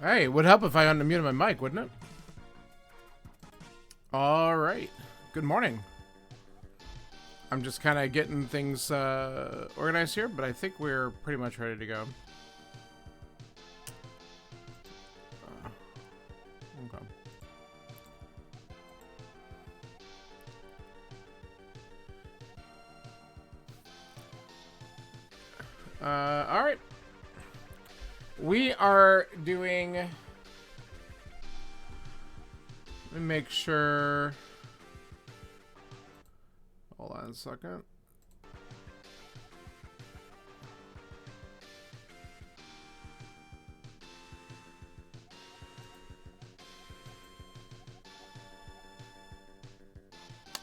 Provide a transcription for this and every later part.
Hey, it would help if I unmuted my mic, wouldn't it? All right. Good morning. I'm just kind of getting things organized here, but I think we're pretty much ready to go. Okay. All right. We are doing... Let me make sure... Hold on a second.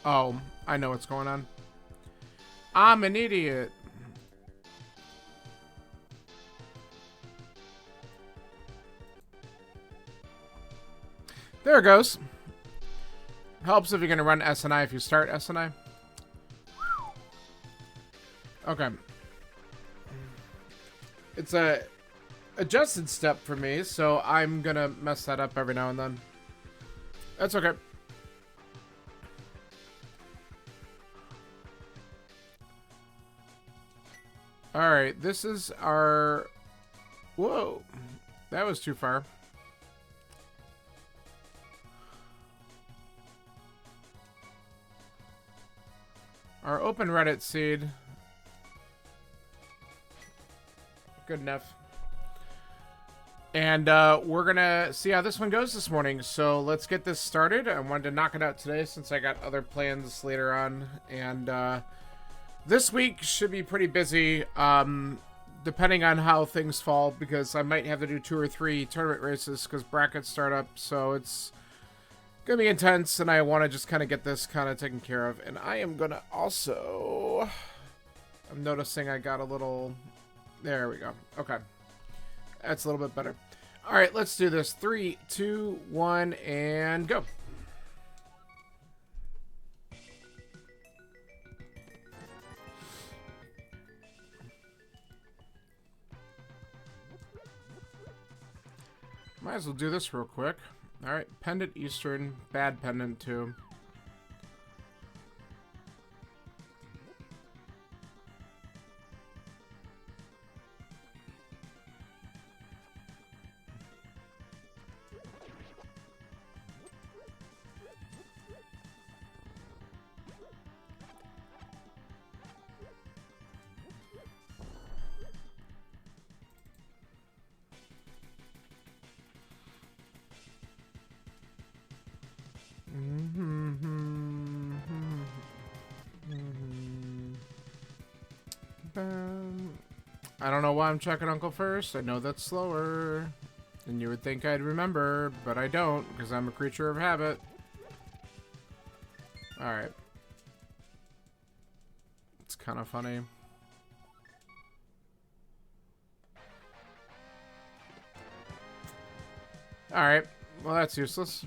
Oh, I know what's going on. I'm an idiot. There it goes. Helps if you're going to run SNI if you start SNI. Okay. It's a adjusted step for me, so I'm going to mess that up every now and then. That's okay. Alright, this is our... Whoa. That was too far. Our open Reddit seed. Good enough. And we're going to see how this one goes this morning. So let's get this started. I wanted to knock it out today since I got other plans later on. And this week should be pretty busy, depending on how things fall, because I might have to do 2 or 3 tournament races because brackets start up. So it's going to be intense, and I want to just kind of get this kind of taken care of. And I am going to also... I'm noticing I got a little... There we go. Okay. That's a little bit better. All right, let's do this. 3, 2, 1, and go. Might as well do this real quick. All right, pendant Eastern, bad pendant too. I don't know why I'm checking Uncle first. I know that's slower than you would think I'd remember, but I don't because I'm a creature of habit. Alright. It's kind of funny. Alright. Well, that's useless.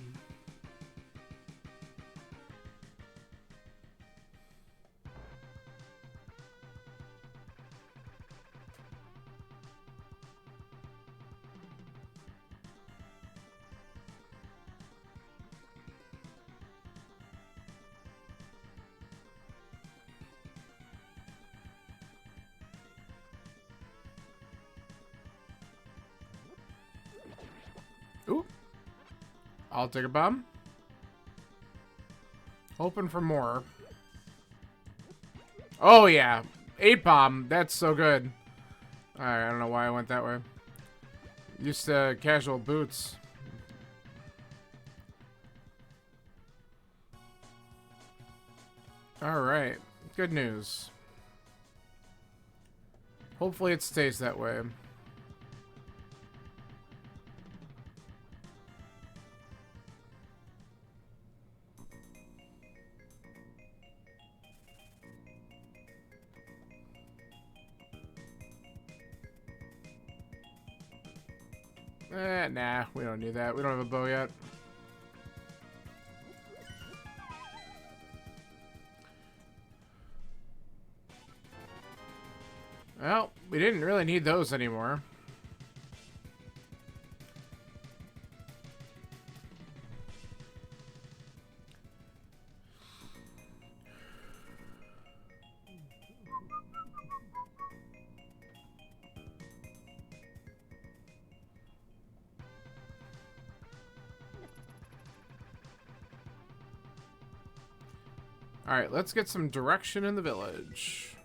Ooh. I'll take a bomb. Hoping for more. Oh, yeah. 8 bomb. That's so good. Alright, I don't know why I went that way. Used to casual boots. Alright. Good news. Hopefully it stays that way. Nah, we don't need that. We don't have a bow yet. Well, we didn't really need those anymore. Alright, let's get some direction in the village.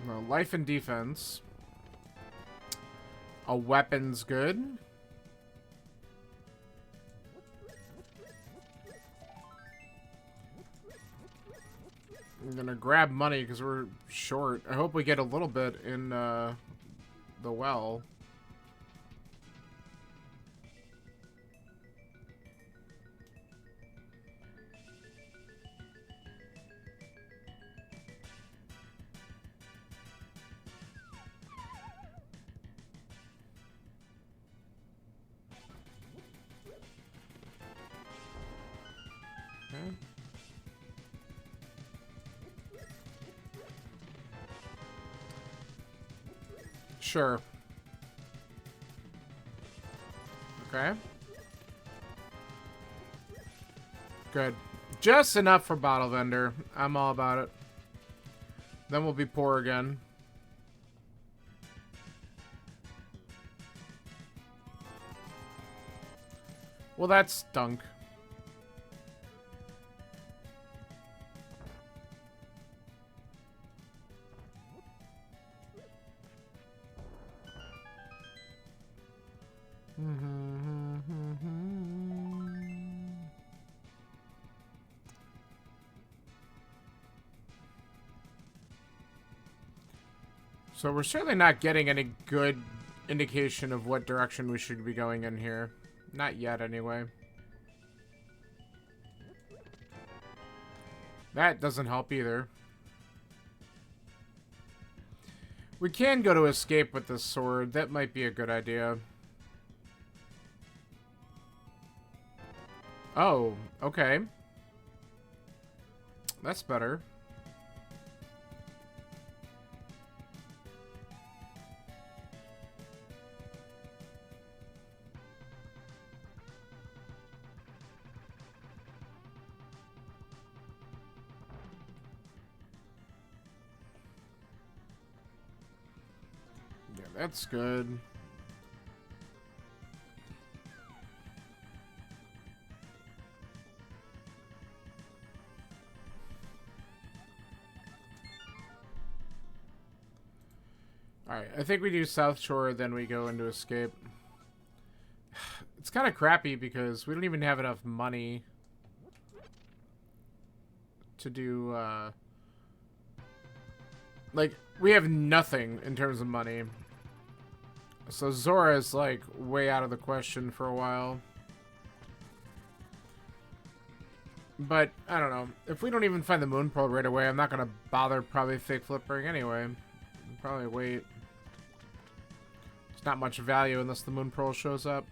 No, life and defense. A weapon's good. I'm gonna grab money because we're short. I hope we get a little bit in the well. Okay. Sure. Okay. Good. Just enough for bottle vendor. I'm all about it. Then we'll be poor again. Well, that stunk. So we're certainly not getting any good indication of what direction we should be going in here. Not yet, anyway. That doesn't help either. We can go to escape with this sword. That might be a good idea. Oh, okay. That's better. Yeah, that's good. Alright, I think we do South Shore, then we go into escape. It's kind of crappy because we don't even have enough money to do, like, we have nothing in terms of money. So Zora is, like, way out of the question for a while. But, I don't know. If we don't even find the Moon Pearl right away, I'm not going to bother probably fake flipping anyway. I'll probably wait. There's not much value unless the Moon Pearl shows up.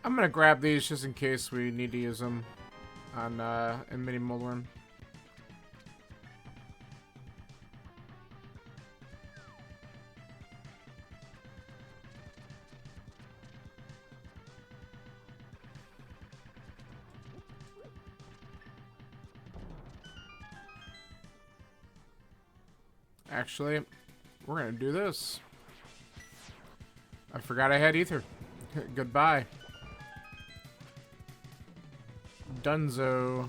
I'm gonna grab these just in case we need to use them on in Mini Mullen. Actually, we're gonna do this. I forgot I had ether. Goodbye. Dunzo.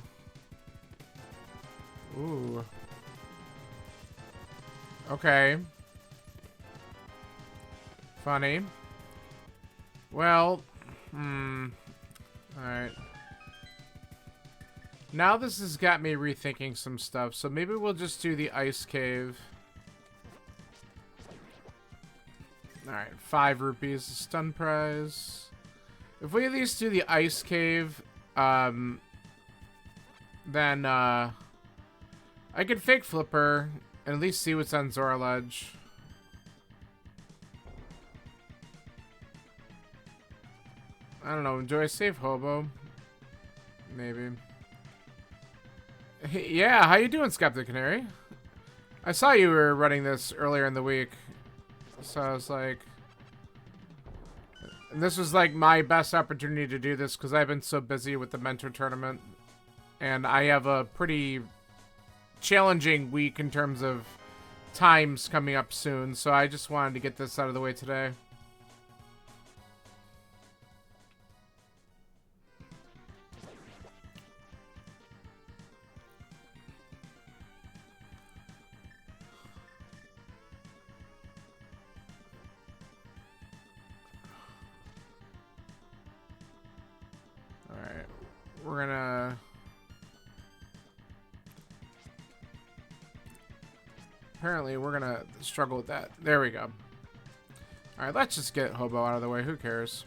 Ooh. Okay. Funny. Well, alright. Now this has got me rethinking some stuff, so maybe we'll just do the ice cave. Alright, 5 rupees, stun prize. If we at least do the ice cave, then I could fake flipper and at least see what's on Zora Ledge. I don't know, do I save Hobo? Maybe. Hey, yeah, how you doing, Skeptic Canary? I saw you were running this earlier in the week. So I was like... And this was like my best opportunity to do this because I've been so busy with the mentor tournament. And I have a pretty challenging week in terms of times coming up soon. So I just wanted to get this out of the way today. Alright, we're gonna... Apparently, we're gonna struggle with that. There we go. Alright, let's just get Hobo out of the way. Who cares?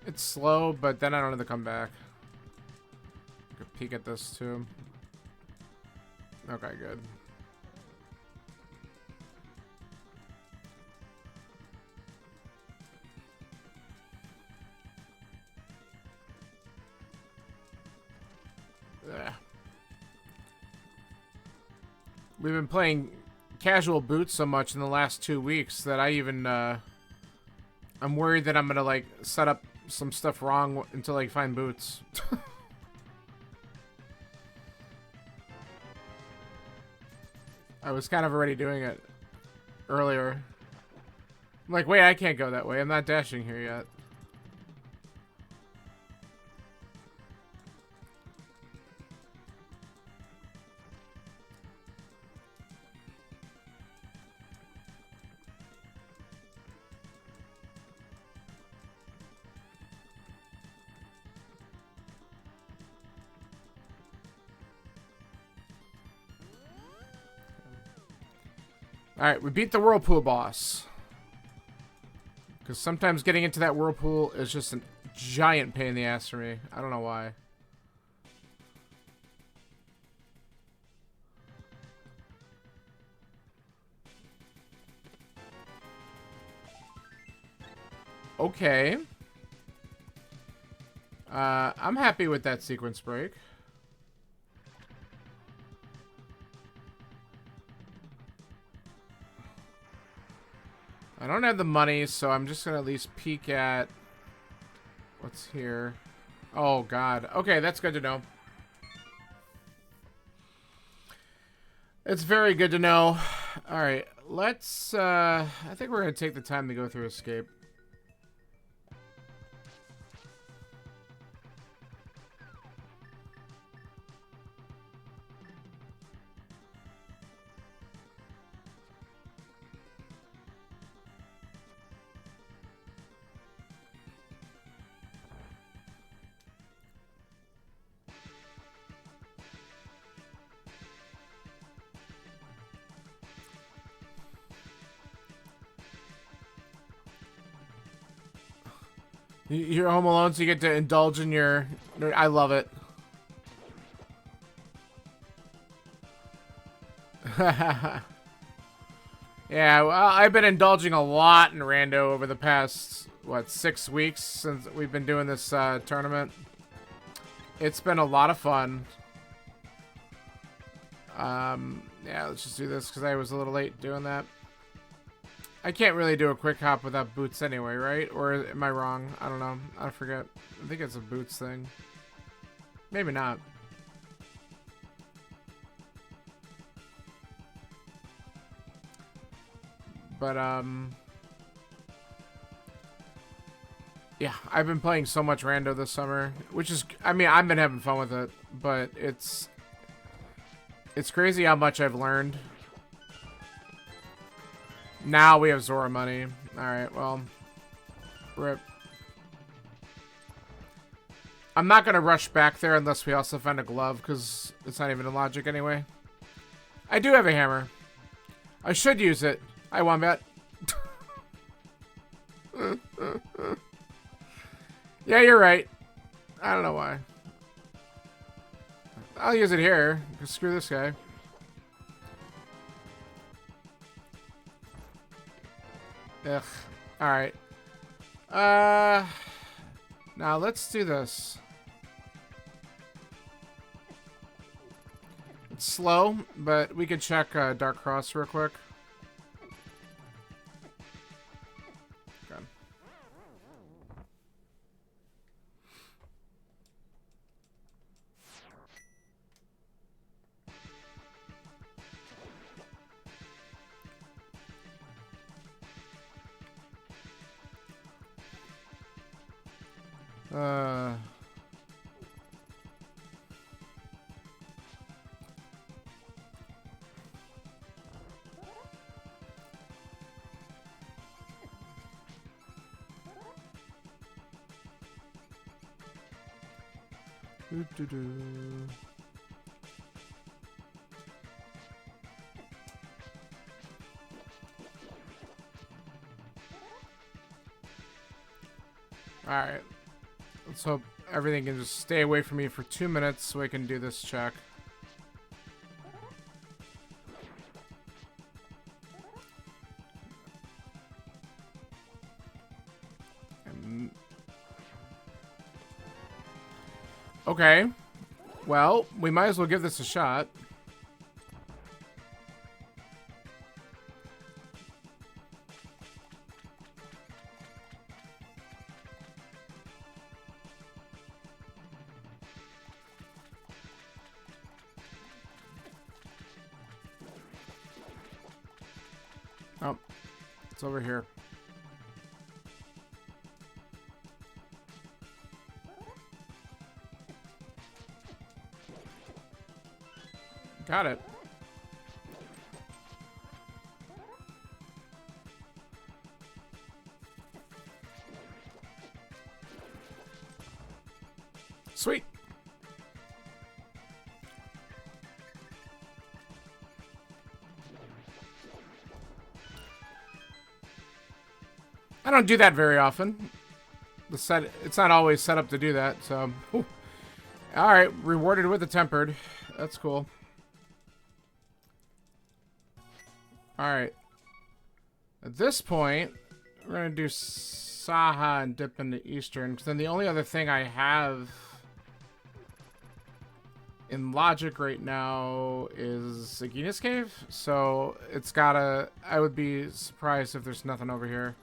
It's slow, but then I don't have to come back. I could peek at this, too. Okay, good. Ugh. We've been playing casual boots so much in the last 2 weeks that I even, I'm worried that I'm gonna, like, set up some stuff wrong until I find boots. I was kind of already doing it earlier. I'm like, wait, I can't go that way. I'm not dashing here yet. Alright, we beat the Whirlpool boss. Because sometimes getting into that Whirlpool is just a giant pain in the ass for me. I don't know why. Okay. I'm happy with that sequence break. I don't have the money, so I'm just gonna at least peek at what's here. Oh god. Okay, that's good to know. It's very good to know. Alright, let's I think we're gonna take the time to go through escape. You're home alone, so you get to indulge in your... I love it. Yeah, well, I've been indulging a lot in Rando over the past, what, 6 weeks since we've been doing this tournament. It's been a lot of fun. Yeah, let's just do this because I was a little late doing that. I can't really do a quick hop without boots anyway, right? Or am I wrong? I don't know. I forget. I think it's a boots thing. Maybe not. But, yeah, I've been playing so much Rando this summer, which is, I mean, I've been having fun with it, but it's crazy how much I've learned. Now we have Zora money. Alright, well. Rip. I'm not going to rush back there unless we also find a glove, because it's not even in logic anyway. I do have a hammer. I should use it. Hi, Wombat. Yeah, you're right. I don't know why. I'll use it here. Screw this guy. Ugh. Alright. Now let's do this. It's slow, but we could check Dark Cross real quick. Okay. Doo-doo-doo. Alright. Let's hope everything can just stay away from me for 2 minutes so I can do this check. Okay. Well, we might as well give this a shot. Oh, it's over here. Got it. Sweet. I don't do that very often. It's not always set up to do that, so. Whew. All right, rewarded with a tempered. That's cool. All right. At this point, we're gonna do Saha and dip into Eastern, because then the only other thing I have in logic right now is Sagina's Cave. So it's gotta. I would be surprised if there's nothing over here.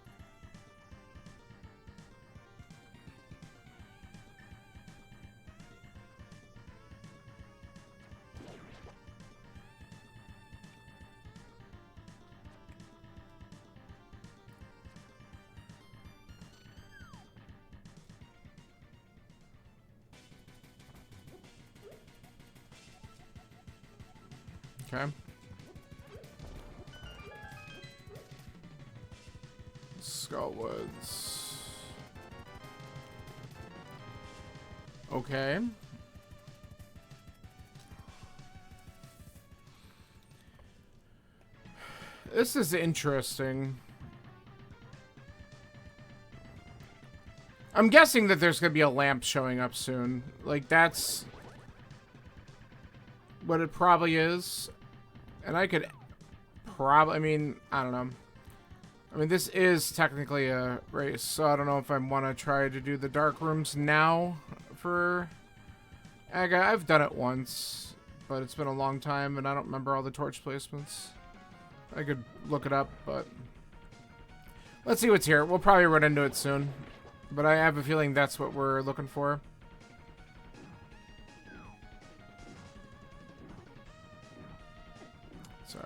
Okay. Skullwoods. Okay. This is interesting. I'm guessing that there's gonna be a lamp showing up soon. Like, that's what it probably is. And I could probably, I mean, I don't know. I mean, this is technically a race, so I don't know if I want to try to do the dark rooms now for Aga. I've done it once, but it's been a long time, and I don't remember all the torch placements. I could look it up, but let's see what's here. We'll probably run into it soon, but I have a feeling that's what we're looking for. Sorry.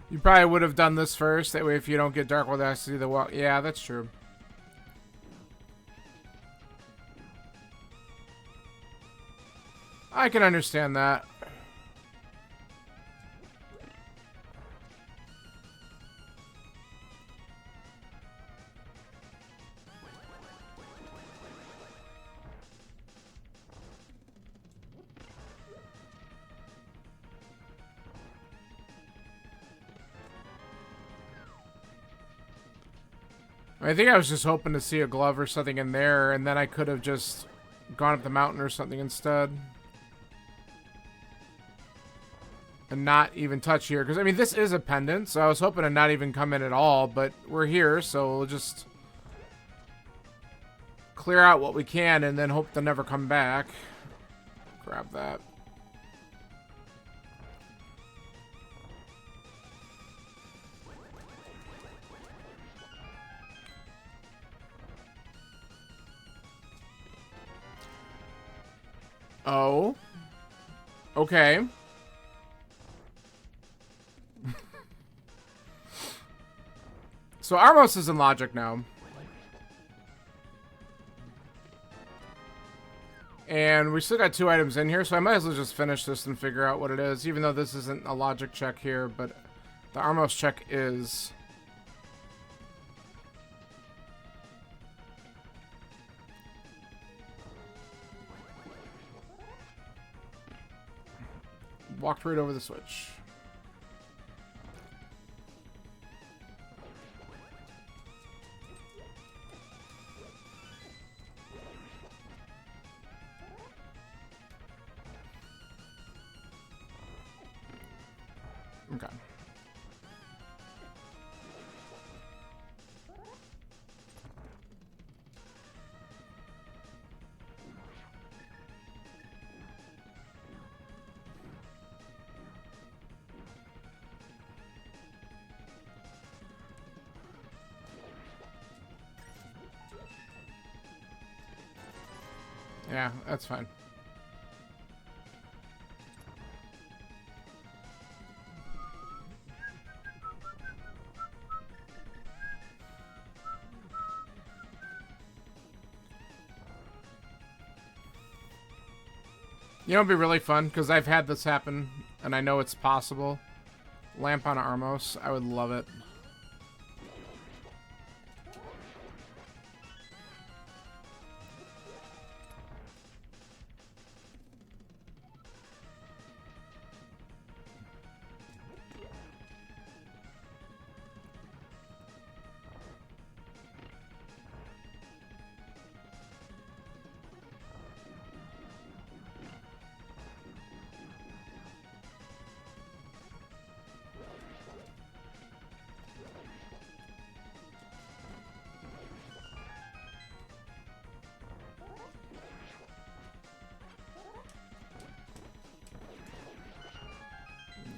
You probably would have done this first. That way, if you don't get Dark World, I see the walk. Yeah, that's true. I can understand that. I think I was just hoping to see a glove or something in there, and then I could have just gone up the mountain or something instead. And not even touch here. Because, I mean, this is a pendant, so I was hoping to not even come in at all, but we're here, so we'll just clear out what we can and then hope to never come back. Grab that. Oh. Okay. So Armos is in logic now. And we still got 2 items in here, so I might as well just finish this and figure out what it is, even though this isn't a logic check here, but the Armos check is. Walked right over the switch. Okay. Yeah, that's fine. You know, it'd be really fun, because I've had this happen, and I know it's possible. Lamp on Armos, I would love it.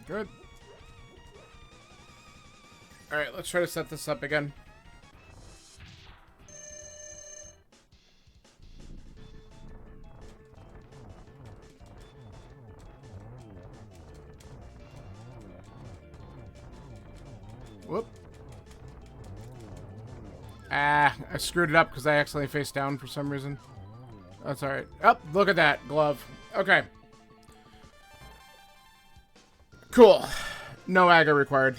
Good. Alright, let's try to set this up again. Whoop. Ah, I screwed it up because I accidentally faced down for some reason. That's alright. Oh, look at that. Glove. Okay. Cool. No aggro required.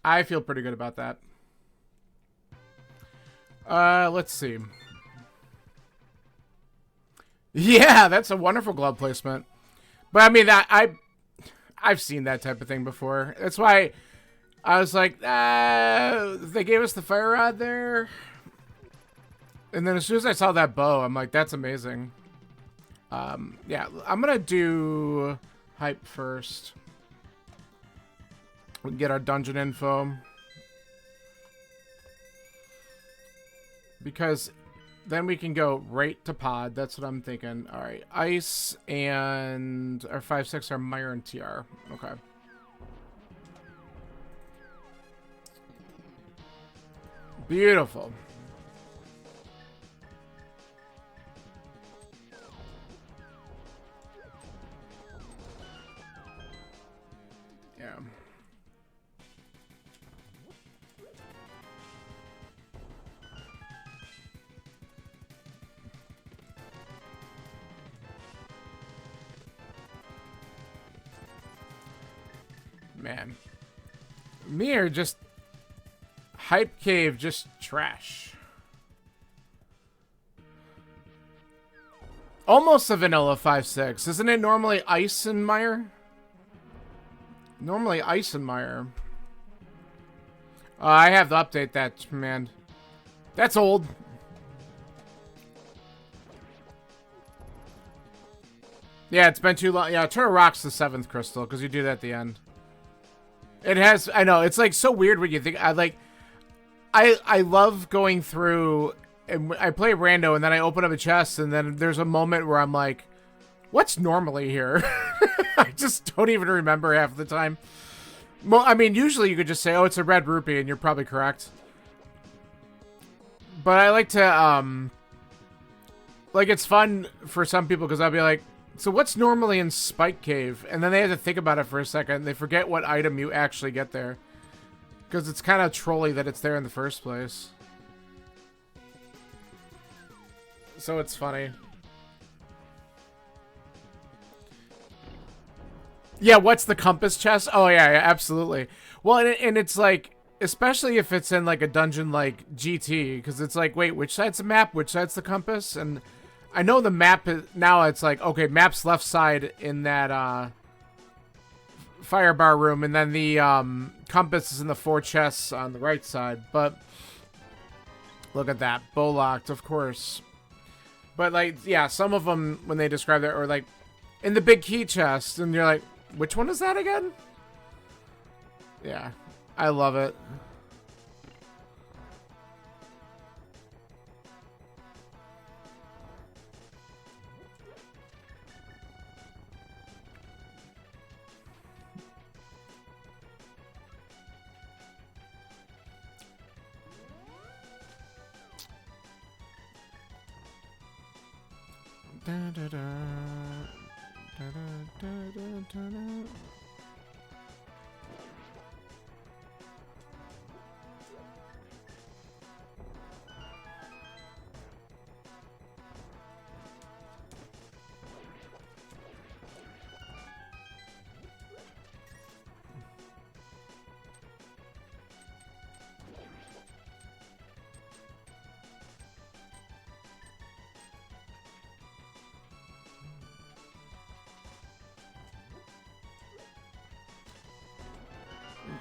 I feel pretty good about that. Let's see. Yeah, that's a wonderful glove placement. But I mean, I've seen that type of thing before. That's why I was like, they gave us the fire rod there. And then as soon as I saw that bow, I'm like, that's amazing. Yeah, I'm gonna do hype first. We can get our dungeon info. Because then we can go right to pod. That's what I'm thinking. Alright, ice and our 5-6 are Mire and TR. Okay. Beautiful. Yeah. Man. Me or just Hype Cave, just trash. Almost a vanilla 5.6. Isn't it normally Eisenmeyer? Normally Eisenmeyer. I have to update that command. That's old. Yeah, it's been too long. Yeah, Turtle Rock's the 7th crystal, because you do that at the end. It has, I know, it's like so weird when you think, I love going through, and I play rando, and then I open up a chest, and then there's a moment where I'm like, what's normally here? I just don't even remember half the time. Well, I mean, usually you could just say, oh, it's a red rupee, and you're probably correct. But I like to, like, it's fun for some people, because I'll be like, so what's normally in Spike Cave? And then they have to think about it for a second. They forget what item you actually get there. Because it's kind of trolly that it's there in the first place. So it's funny. Yeah, what's the compass chest? Oh, yeah, yeah, absolutely. Well, and it's like, especially if it's in like a dungeon like GT, because it's like, wait, which side's the map? Which side's the compass? And I know the map is, now it's like, okay, map's left side in that fire bar room, and then the compass is in the 4 chests on the right side. But look at that, bow locked, of course. But like, yeah, some of them when they describe that, or like in the big key chest, and you're like, which one is that again? Yeah, I love it. Da, da, da. Da, da, da, da, da, da.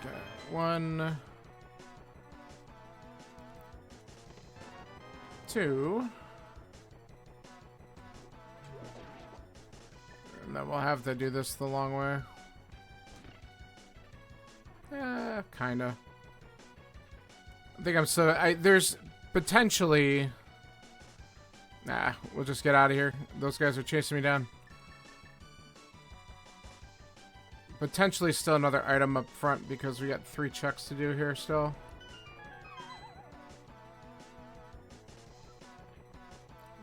Okay, 1, 2, and then we'll have to do this the long way. Kinda. I think I'm so, there's potentially, nah, we'll just get out of here. Those guys are chasing me down. Potentially still another item up front because we got 3 checks to do here still.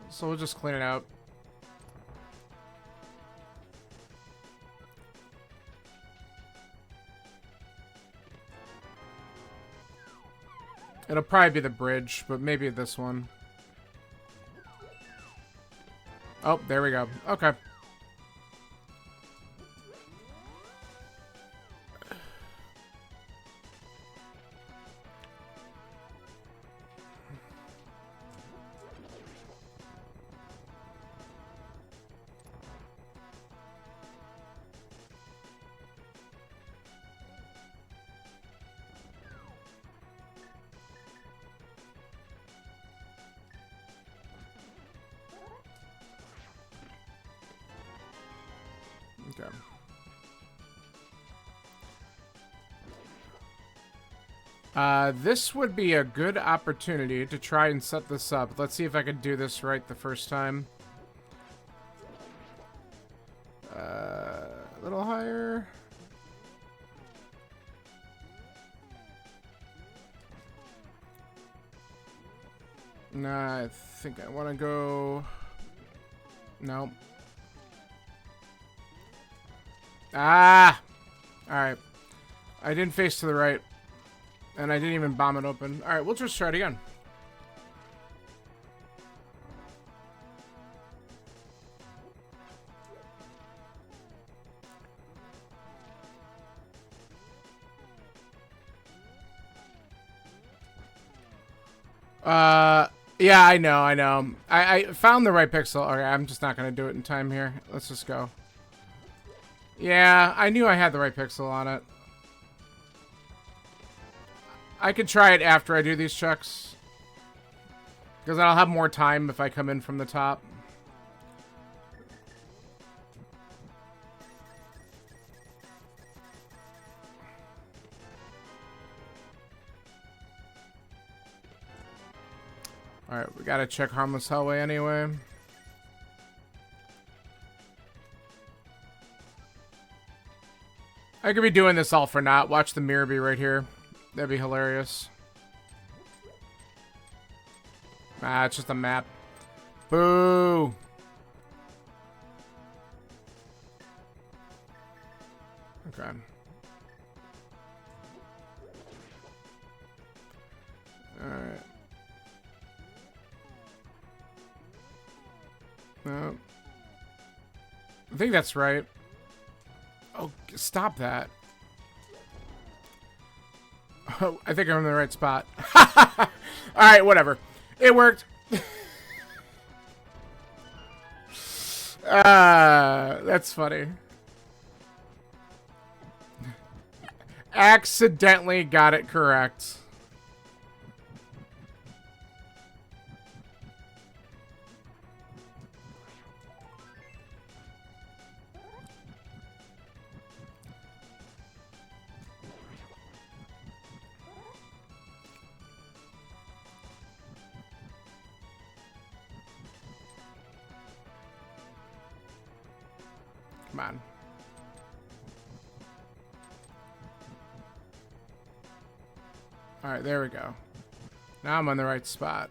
So we'll just clean it out. It'll probably be the bridge, but maybe this one. Oh, there we go. Okay. Okay. This would be a good opportunity to try and set this up. Let's see if I can do this right the first time. A little higher. Nah, I think I want to go... Nope. Ah! Alright. I didn't face to the right. And I didn't even bomb it open. Alright, we'll just try it again. Yeah, I know, I know. I found the right pixel. Okay, I'm just not going to do it in time here. Let's just go. Yeah, I knew I had the right pixel on it. I could try it after I do these checks. Because I'll have more time if I come in from the top. Alright, we gotta check Harmless Hellway anyway. I could be doing this all for naught. Watch the mirror be right here. That'd be hilarious. Ah, it's just a map. Boo! Okay. Alright. No. I think that's right. Oh, stop that. Oh, I think I'm in the right spot. Alright, whatever. It worked. That's funny. Accidentally got it correct. Come on. Alright, there we go. Now I'm on the right spot.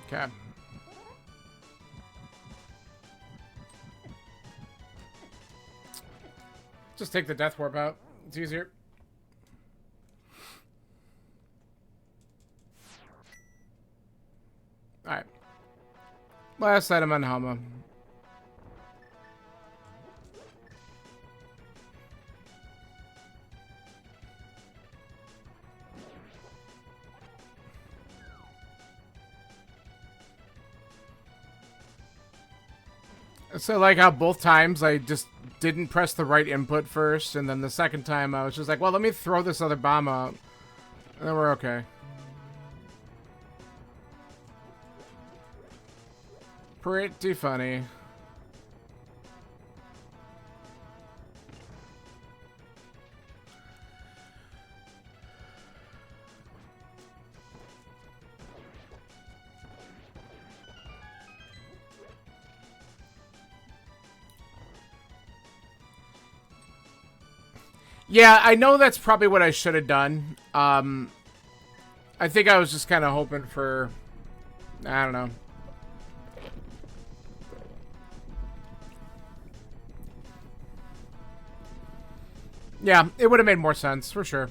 Okay. Just take the death warp out. It's easier. Alright. Last item on Helma. So like how both times I just didn't press the right input first, and then the second time I was just like, well, let me throw this other bomb out. And then we're okay. Pretty funny. Yeah, I know that's probably what I should have done. I think I was just kind of hoping for... I don't know. Yeah, it would have made more sense, for sure.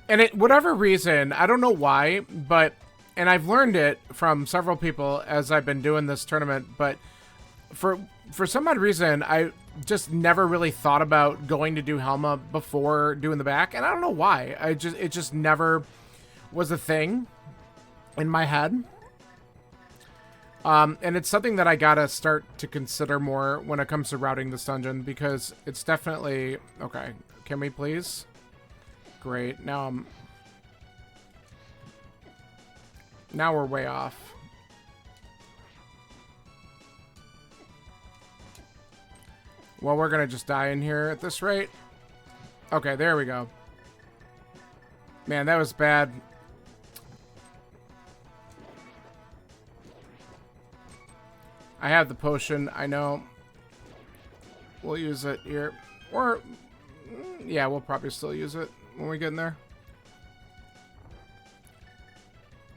And it, whatever reason, I don't know why, but... And I've learned it from several people as I've been doing this tournament, but for some odd reason, I just never really thought about going to do Helma before doing the back, and I don't know why. It just never was a thing in my head. And it's something that I gotta start to consider more when it comes to routing this dungeon, because it's definitely... Okay, can we please? Great, now we're way off. Well, we're gonna just die in here at this rate. Okay, there we go. Man, that was bad. I have the potion, I know. We'll use it here. Or, yeah, we'll probably still use it when we get in there.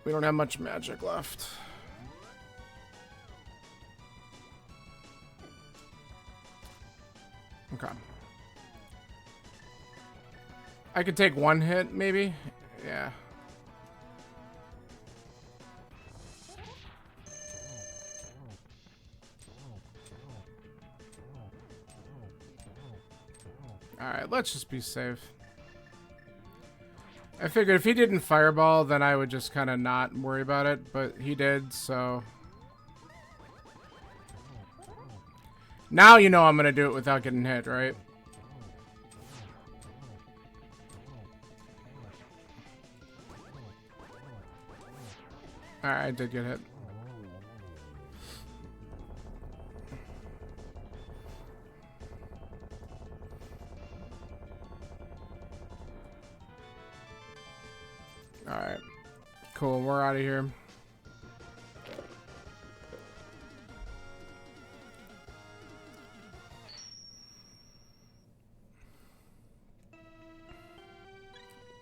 We don't have much magic left. Okay. I could take one hit, maybe, Yeah. Alright, let's just be safe. I figured if he didn't fireball, then I would just kind of not worry about it, but he did, so... Now you know I'm going to do it without getting hit, right? Alright, I did get hit. Alright. Cool, we're out of here.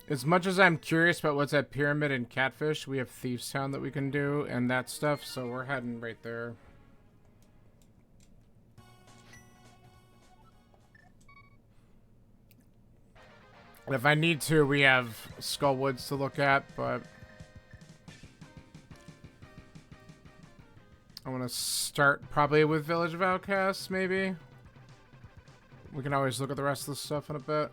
As much as I'm curious about what's at Pyramid and Catfish, we have Thieves Town that we can do and that stuff, so we're heading right there. And if I need to, we have Skullwoods to look at, but... I want to start probably with Village of Outcasts, maybe? We can always look at the rest of the stuff in a bit.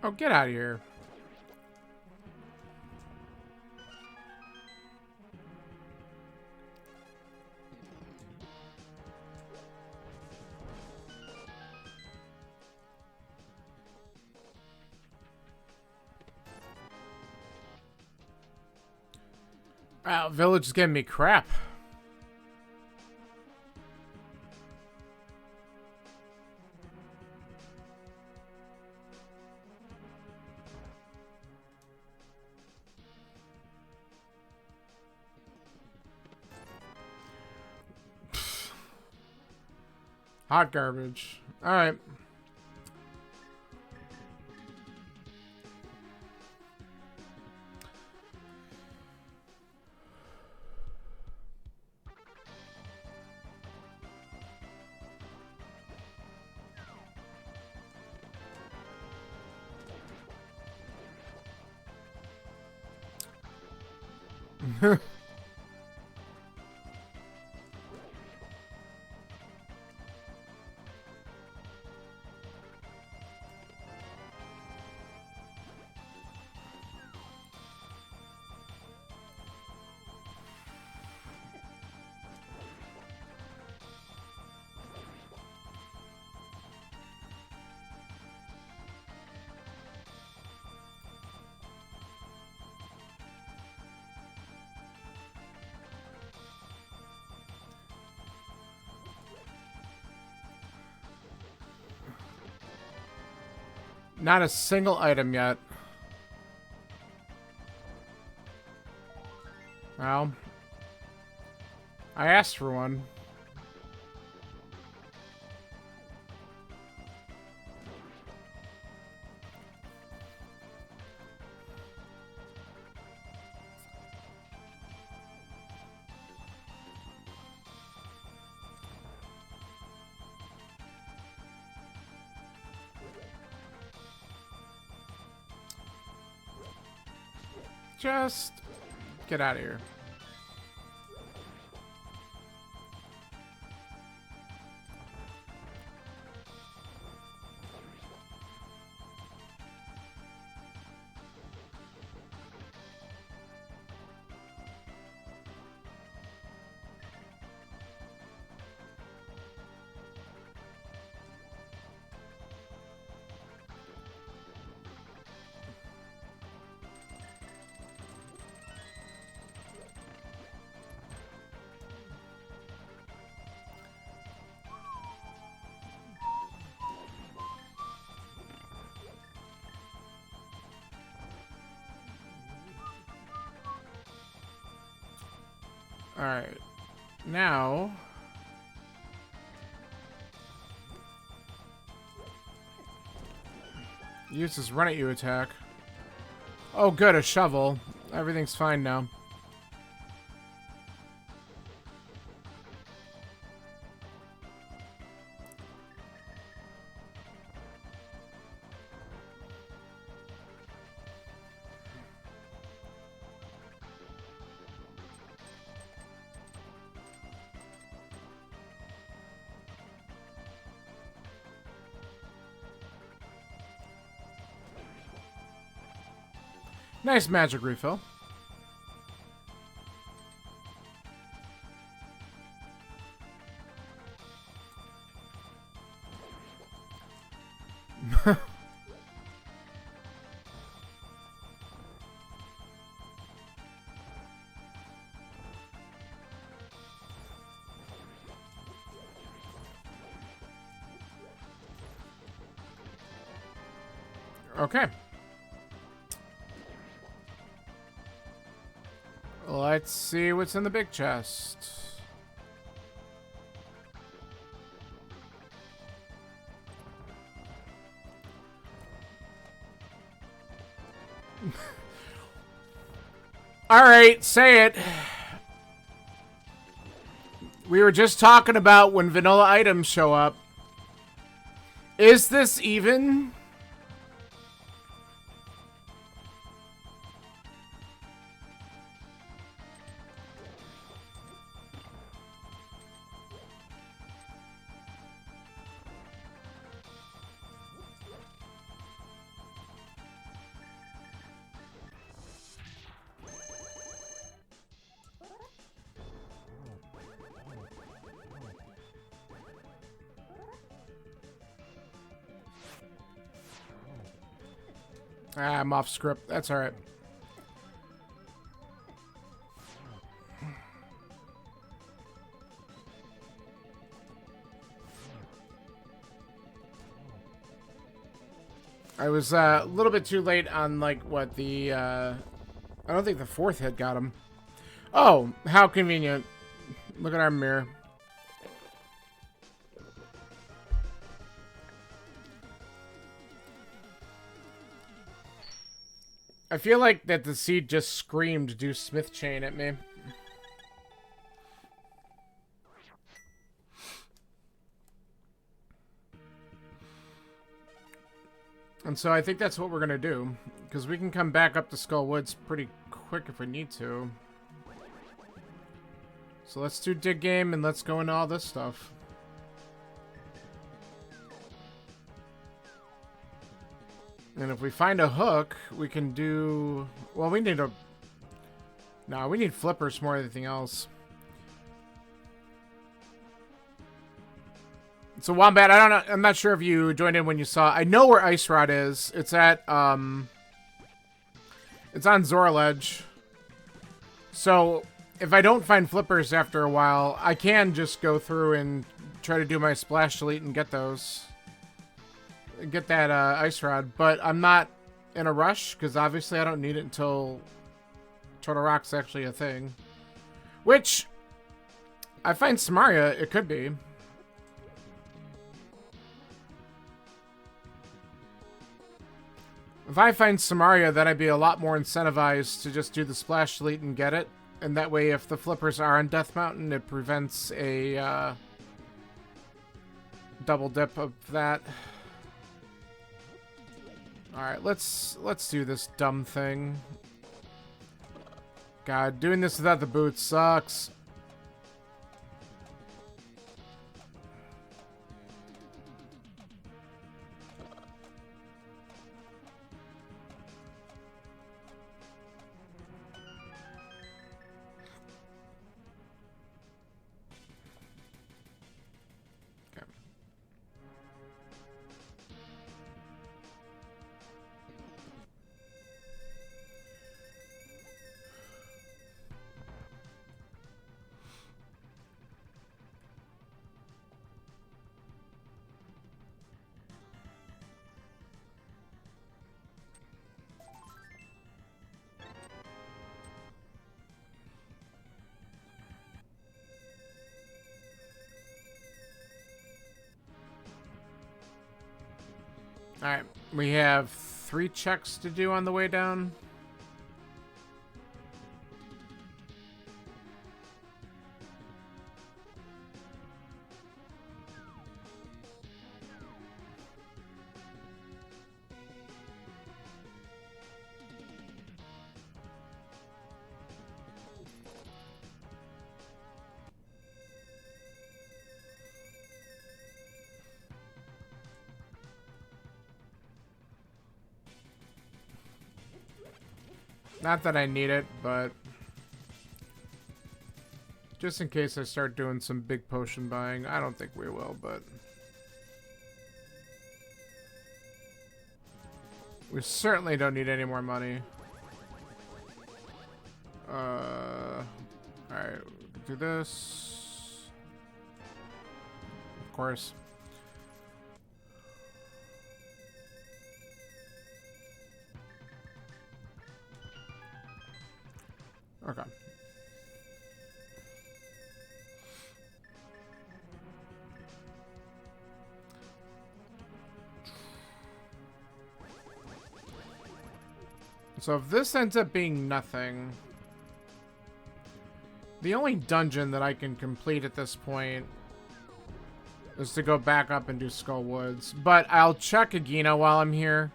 Oh, get out of here. Wow, Village is giving me crap. Hot garbage. Alright. Not a single item yet. Well, I asked for one. Just get out of here. Alright. Now... use this run at you attack. Oh good, a shovel. Everything's fine now. Nice magic refill. Okay. Let's see what's in the big chest. Alright, say it. We were just talking about when vanilla items show up. Is this even? Ah, I'm off script. That's alright. I was a little bit too late on, like, what the, I don't think the fourth hit got him. Oh, how convenient. Look at our mirror. I feel like that the seed just screamed, do Smith chain at me. And so I think that's what we're going to do. Because we can come back up to Skull Woods pretty quick if we need to. So let's do dig game and let's go into all this stuff. And if we find a hook, we can do... Well, we need a... No, we need flippers more than anything else. So Wombat, I don't know. I'm not sure if you joined in when you saw. I know where Ice Rod is. It's at it's on Zoraledge. So if I don't find flippers after a while, I can just go through and try to do my splash delete and get those. Get that Ice Rod, but I'm not in a rush because obviously I don't need it until Turtle Rock's actually a thing. Which I find Samaria it could be. If I find Samaria, then I'd be a lot more incentivized to just do the splash delete and get it. And that way, if the flippers are on Death Mountain, it prevents a double dip of that. Alright, let's do this dumb thing. God, doing this without the boots sucks. Alright, we have 3 checks to do on the way down. Not that I need it, but just in case I start doing some big potion buying. I don't think we will, but we certainly don't need any more money. Alright, do this. Of course. Okay. So if this ends up being nothing, the only dungeon that I can complete at this point is to go back up and do Skull Woods. But I'll check Agina while I'm here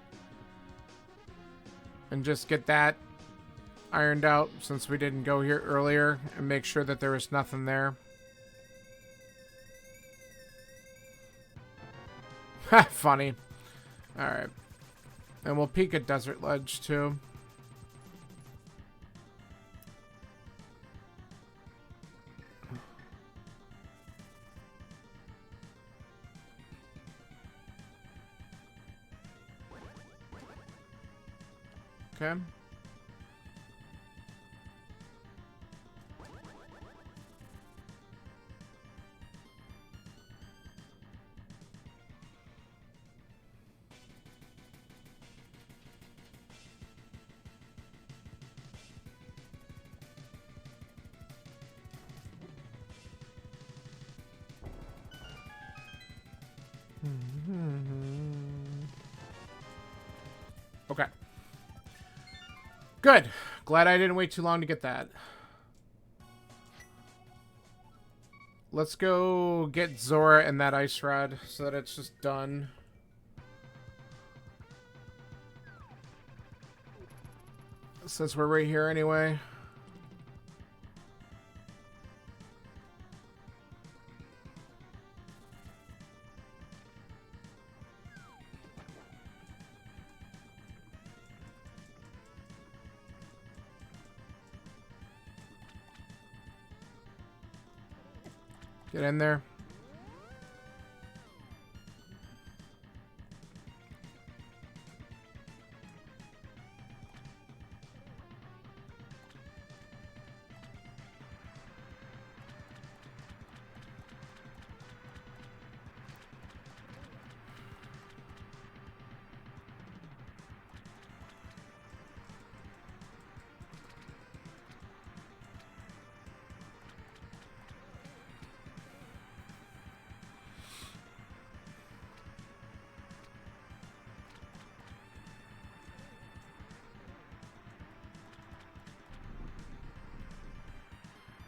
and just get that ironed out since we didn't go here earlier and make sure that there was nothing there. Ha, funny. Alright. And we'll peek at Desert Ledge too. Okay. Okay. Good. Glad I didn't wait too long to get that. Let's go get Zora and that ice rod so that it's just done. Since we're right here anyway. Get in there.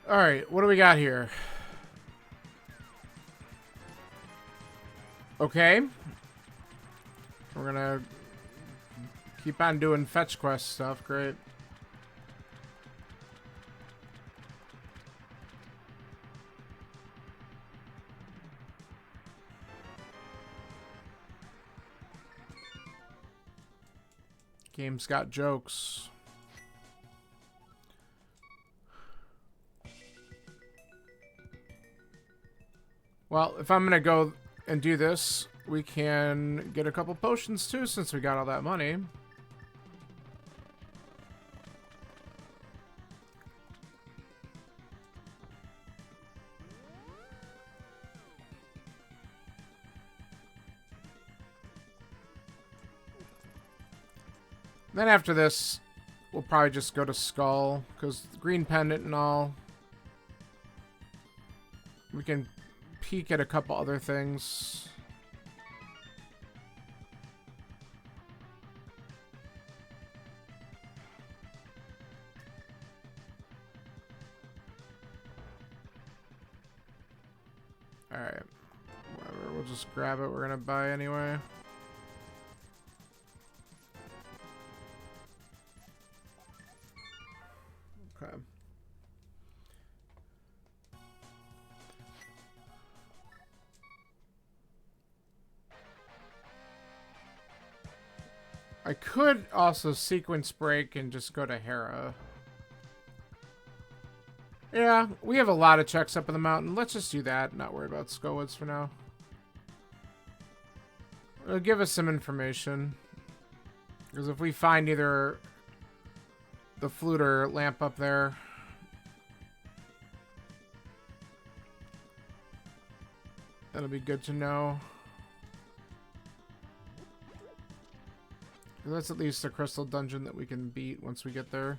All right, what do we got here? Okay. We're gonna keep on doing fetch quest stuff. Great. Game's got jokes. Well, if I'm gonna go and do this, we can get a couple potions too, since we got all that money. Then after this, we'll probably just go to Skull, because green pendant and all. We can peek at a couple other things. Alright. Whatever, we'll just grab it. We're gonna buy anyway. Okay. I could also sequence break and just go to Hera. Yeah, we have a lot of checks up in the mountain. Let's just do that. Not worry about Skullwoods for now. It'll give us some information. Because if we find either the flute or lamp up there, that'll be good to know. That's at least a crystal dungeon that we can beat once we get there.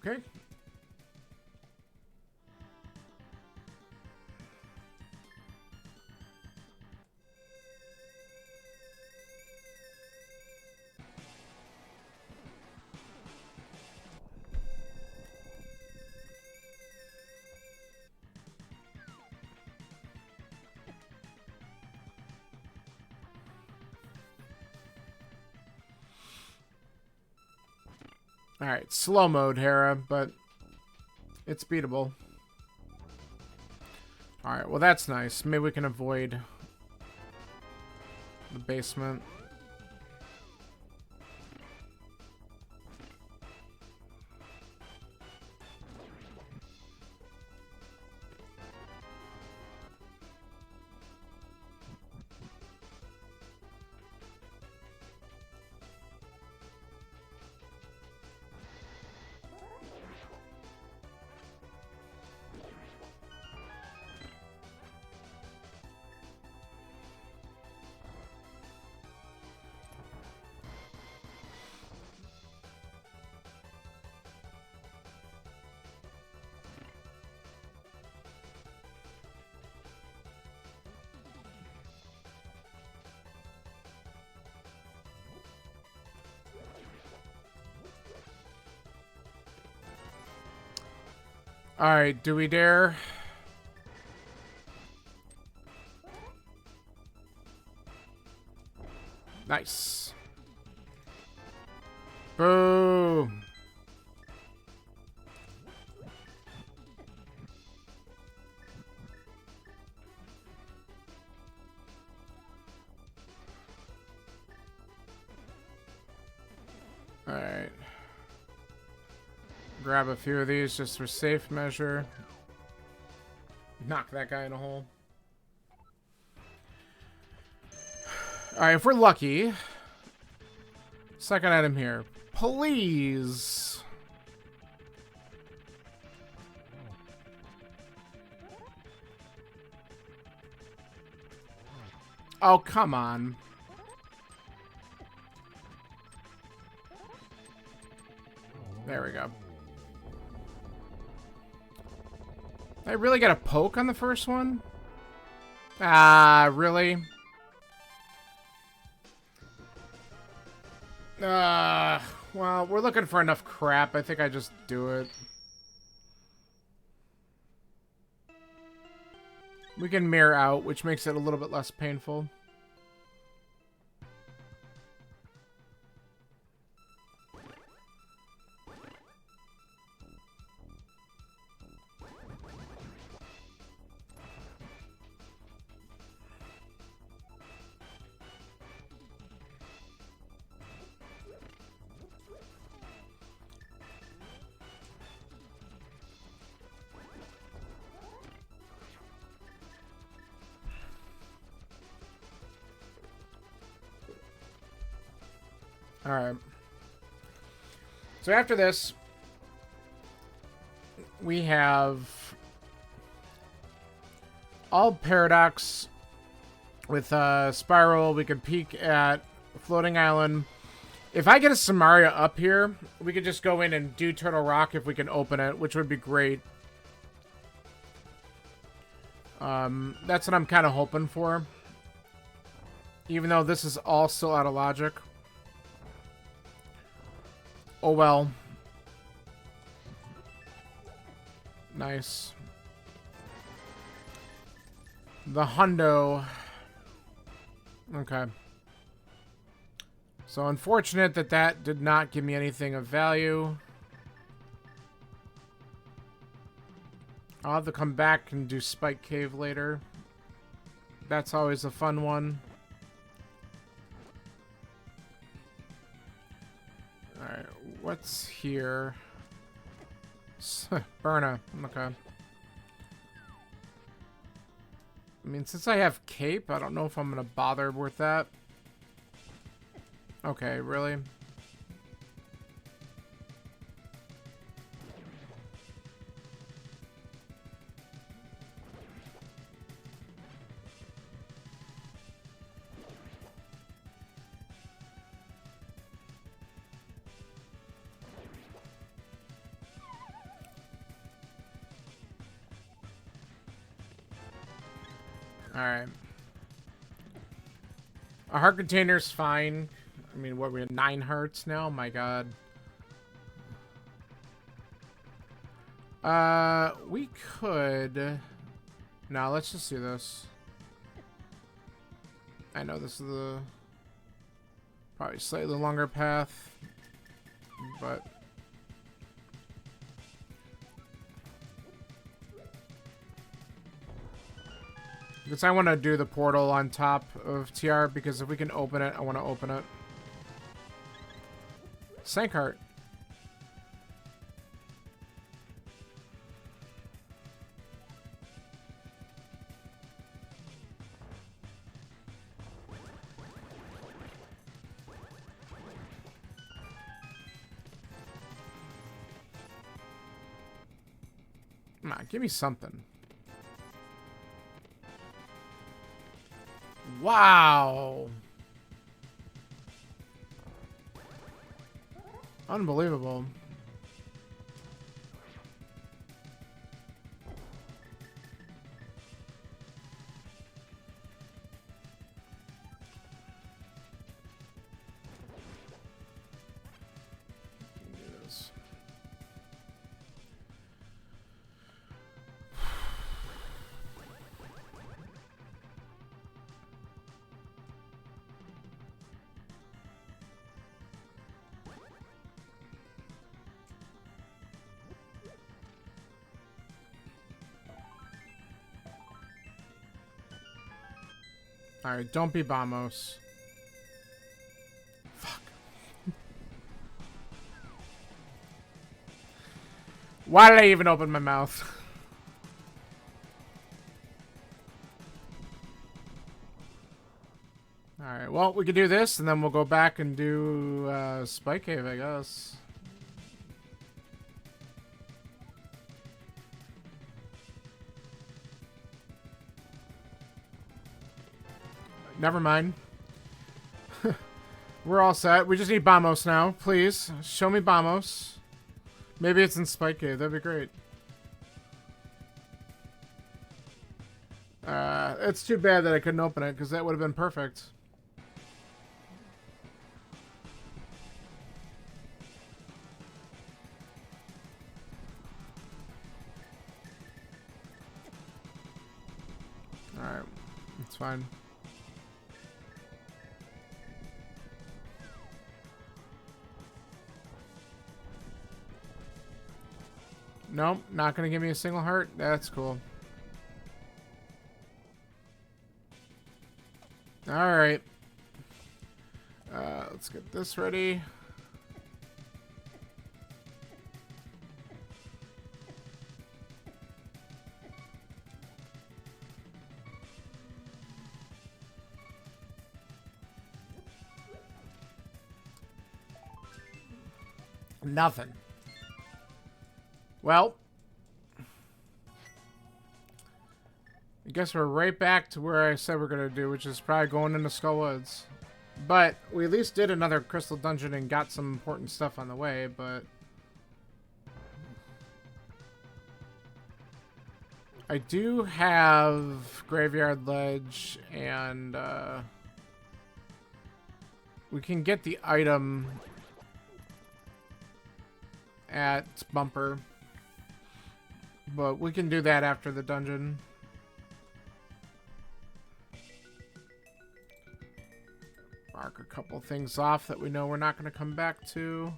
Okay. Alright, slow mode, Hera, but it's beatable. Alright, well that's nice. Maybe we can avoid the basement. Alright, do we dare? Nice. Boom. Alright. Grab a few of these just for safe measure. Knock that guy in a hole. Alright, if we're lucky. Second item here. Please. Oh, come on. There we go. I really got a poke on the first one? Ah, really? Well, we're looking for enough crap. I think I just do it. We can mirror out, which makes it a little bit less painful. Alright. So after this, we have all Paradox with Spiral. We could peek at Floating Island. If I get a Samaria up here, we could just go in and do Turtle Rock if we can open it, which would be great. That's what I'm kind of hoping for. Even though this is all still out of logic. Oh well. Nice. The hundo. Okay. So unfortunate that that did not give me anything of value. I'll have to come back and do Spike Cave later. That's always a fun one. Alright, what's here? Burna, okay. I mean, since I have Cape, I don't know if I'm gonna bother with that. Okay, really? Alright. A heart container's fine. I mean, what, we're at 9 hearts now? My god. We could... No, let's just do this. I know this is the... probably slightly longer path. But... because I want to do the portal on top of TR, because if we can open it, I want to open it. Sankheart. Come on, give me something. Wow. Unbelievable. Yes. Alright, don't be Bamos. Fuck. Why did I even open my mouth? Alright, well, we could do this, and then we'll go back and do Spike Cave, I guess. Never mind. We're all set. We just need Bamos now. Please, show me Bamos. Maybe it's in Spike Cave. That'd be great. It's too bad that I couldn't open it, because that would have been perfect. Alright, it's fine. Nope, not gonna give me a single heart. That's cool. Alright. Let's get this ready. Nothing. Well, I guess we're right back to where I said we're going to do, which is probably going into Skull Woods. But we at least did another crystal dungeon and got some important stuff on the way, but I do have Graveyard Ledge, and we can get the item at Bumper. But we can do that after the dungeon. Mark a couple things off that we know we're not going to come back to.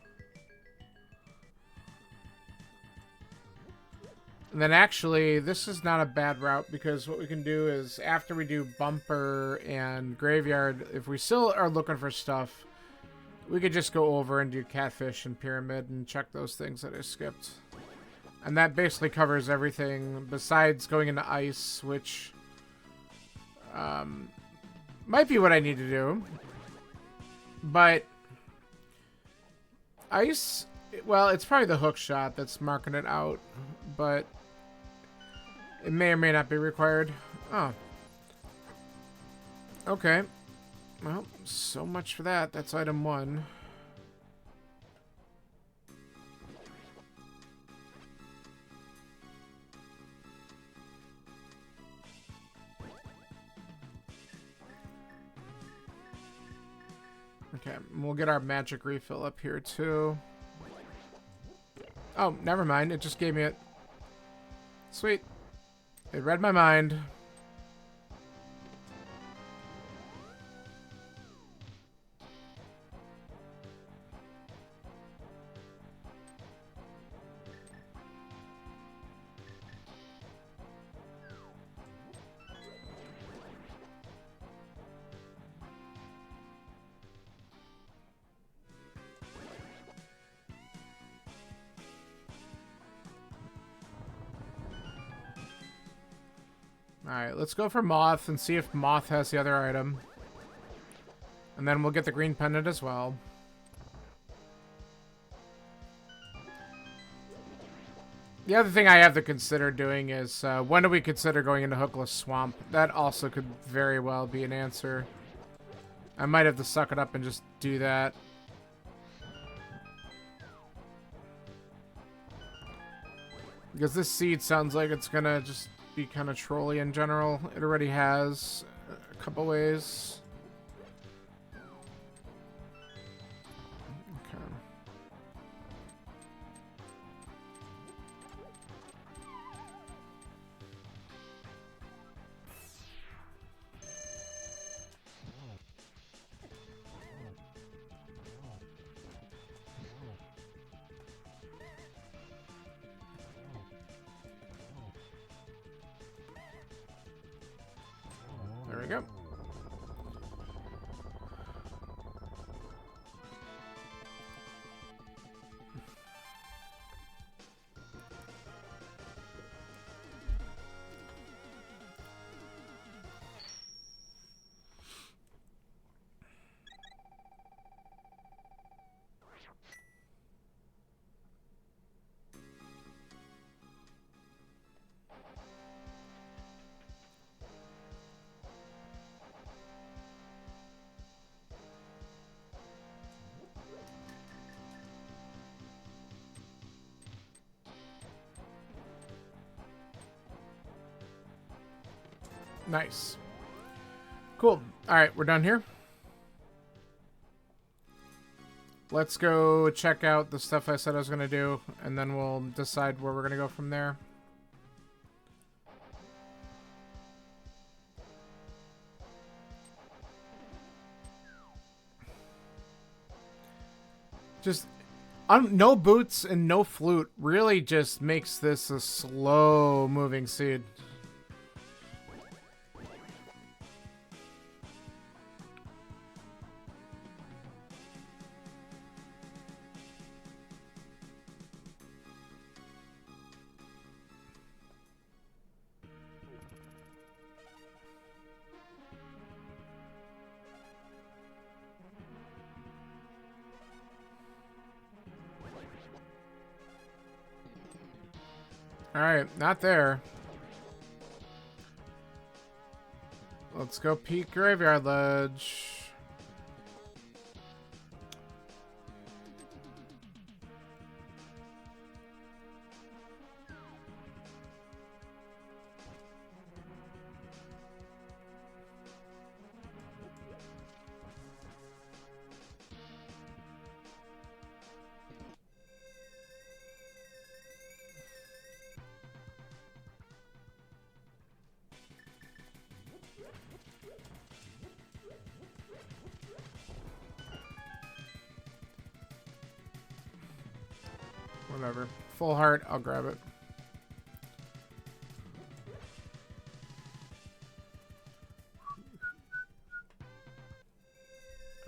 And then actually, this is not a bad route, because what we can do is after we do Bumper and Graveyard, if we still are looking for stuff, we could just go over and do Catfish and Pyramid and check those things that I skipped. And that basically covers everything besides going into Ice, which might be what I need to do. But Ice, well, it's probably the hook shot that's marking it out, but it may or may not be required. Oh. Okay. Well, so much for that. That's item 1. Okay, we'll get our magic refill up here too. Oh, never mind. It just gave me it. Sweet. It read my mind. Alright, let's go for Moth and see if Moth has the other item. And then we'll get the green pendant as well. The other thing I have to consider doing is, when do we consider going into Hookless Swamp? That also could very well be an answer. I might have to suck it up and just do that. Because this seed sounds like it's gonna just be kind of trolly in general. It already has a couple ways. Okay. There we go. Nice. Cool. All right, we're done here. Let's go check out the stuff I said I was going to do, and then we'll decide where we're going to go from there. Just no boots and no flute really just makes this a slow moving seed. Alright, not there. Let's go peek Graveyard Ledge. Whatever. Full heart, I'll grab it.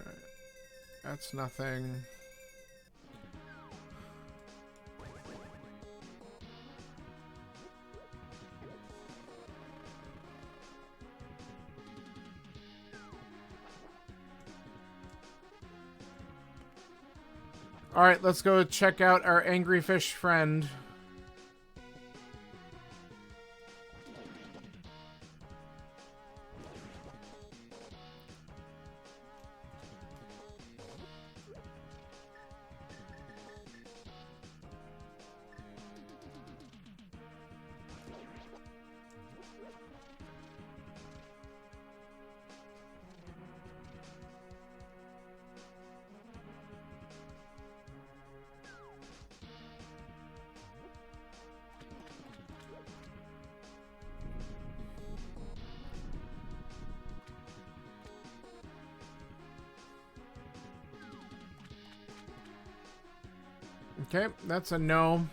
Alright. That's nothing. Alright, let's go check out our angry fish friend. Okay, that's a no.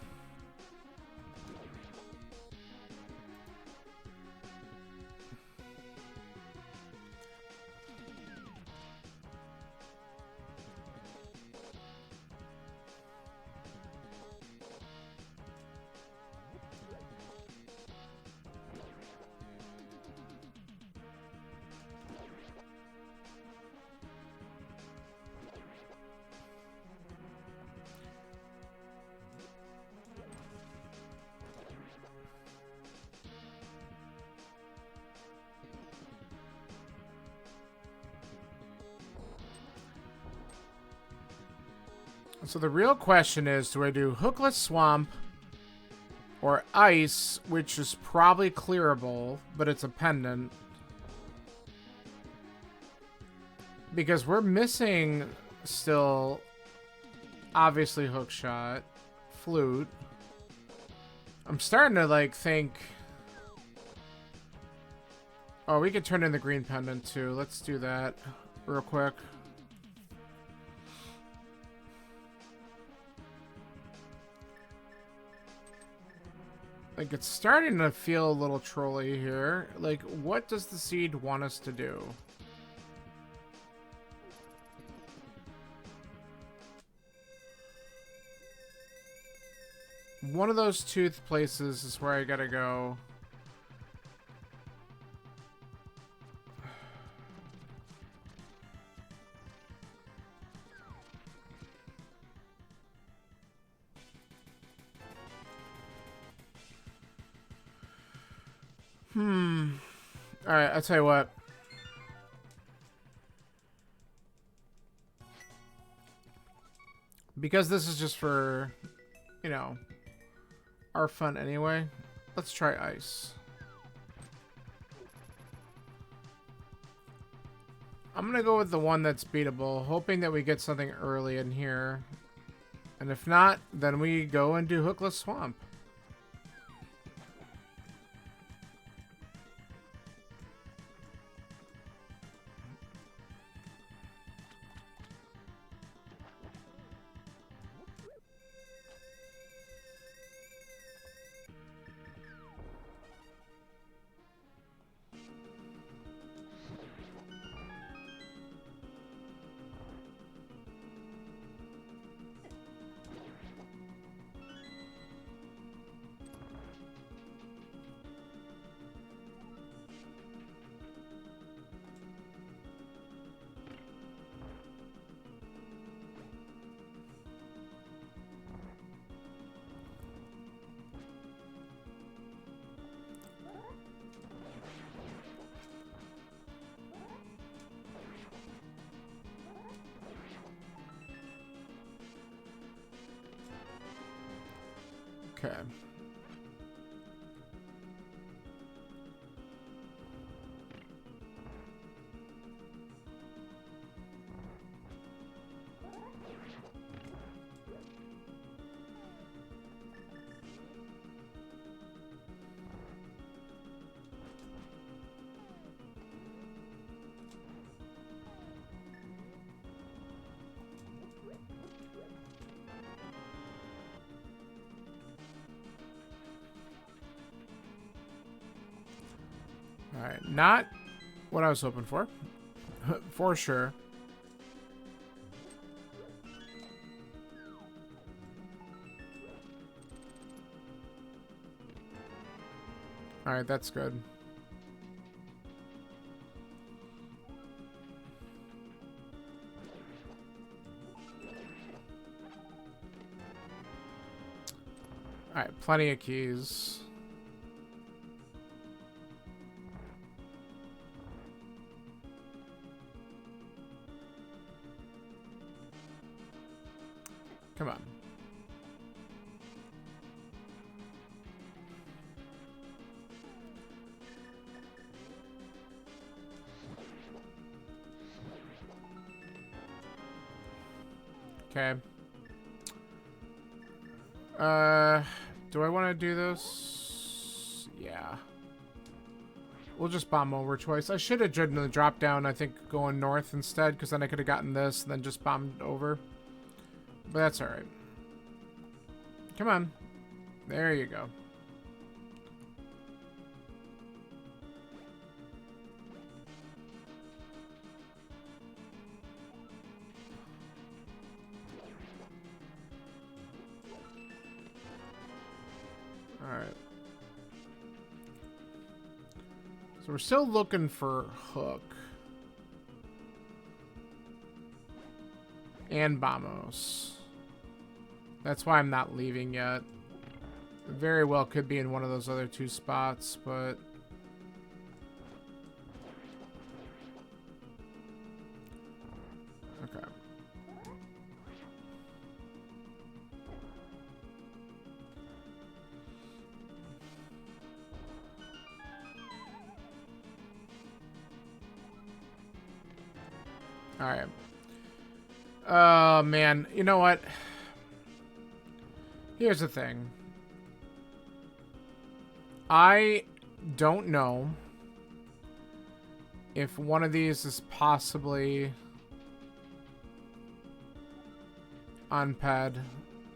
So the real question is, do I do Hookless Swamp or Ice, which is probably clearable, but it's a pendant? Because we're missing still, obviously, Hookshot, Flute. I'm starting to, like, think... Oh, we could turn in the green pendant, too. Let's do that real quick. Like, it's starting to feel a little trolly here. Like, what does the seed want us to do? One of those two places is where I gotta go. Alright, I'll tell you what. Because this is just for, you know, our fun anyway, let's try Ice. I'm gonna go with the one that's beatable, hoping that we get something early in here. And if not, then we go and do Hookless Swamp. Okay. Alright, not what I was hoping for. For sure. Alright, that's good. Alright, plenty of keys. Come on. Okay. Do I want to do this? Yeah. We'll just bomb over twice. I should have driven the drop down, I think, going north instead, because then I could have gotten this and then just bombed over. But that's alright. Come on. There you go. Alright. So we're still looking for Hook. And Vamos. That's why I'm not leaving yet. It very well could be in one of those other two spots, but... Okay. Alright. Oh, man. You know what? Here's the thing. I don't know if one of these is possibly on ped.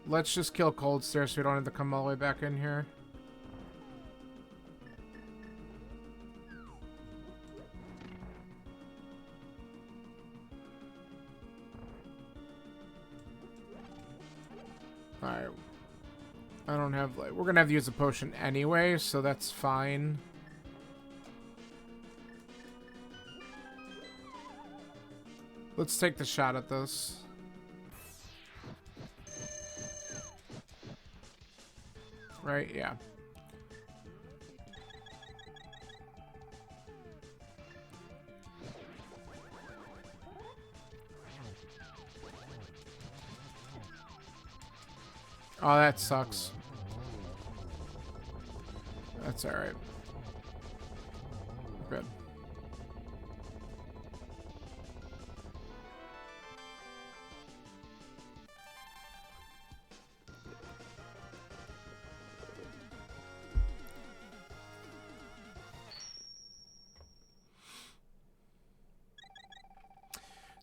Let's just kill Cold Stare so we don't have to come all the way back in here. Alright. I don't have, like, we're gonna have to use a potion anyway, so that's fine. Let's take the shot at this. Right? Yeah. Oh, that sucks. That's alright. Good.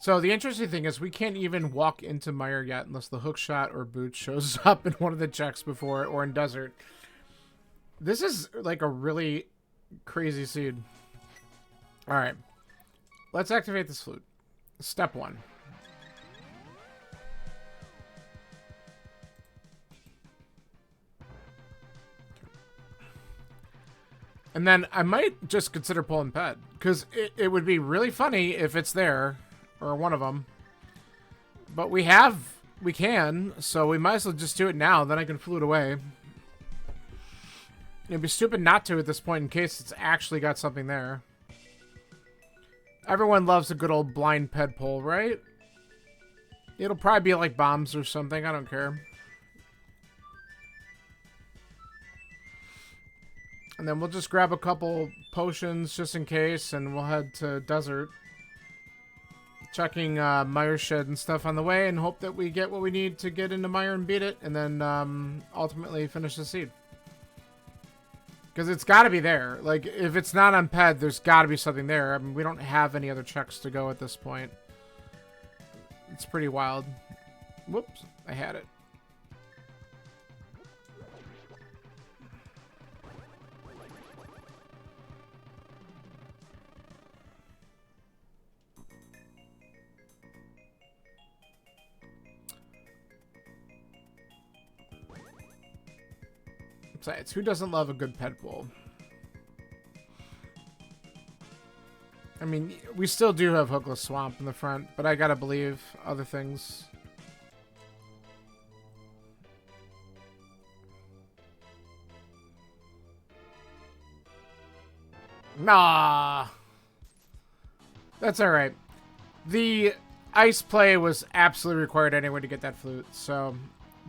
So the interesting thing is we can't even walk into Mire yet unless the hookshot or boot shows up in one of the checks before it, or in desert. This is like a really crazy seed. All right, let's activate this flute. Step 1. And then I might just consider pulling pet, because it would be really funny if it's there, or one of them. But we can, so we might as well just do it now, then I can flute away. It'd be stupid not to at this point in case it's actually got something there. Everyone loves a good old blind ped pull, right? It'll probably be like bombs or something, I don't care. And then we'll just grab a couple potions just in case, and we'll head to desert. Checking Mire Shed and stuff on the way, and hope that we get what we need to get into Mire and beat it, and then ultimately finish the seed. Because it's got to be there. Like, if it's not on Ped, there's got to be something there. I mean, we don't have any other checks to go at this point. It's pretty wild. Whoops, I had it. Besides, who doesn't love a good ped pull? I mean, we still do have Hookless Swamp in the front, but I gotta believe other things. Nah. That's alright. The ice play was absolutely required anyway to get that flute, so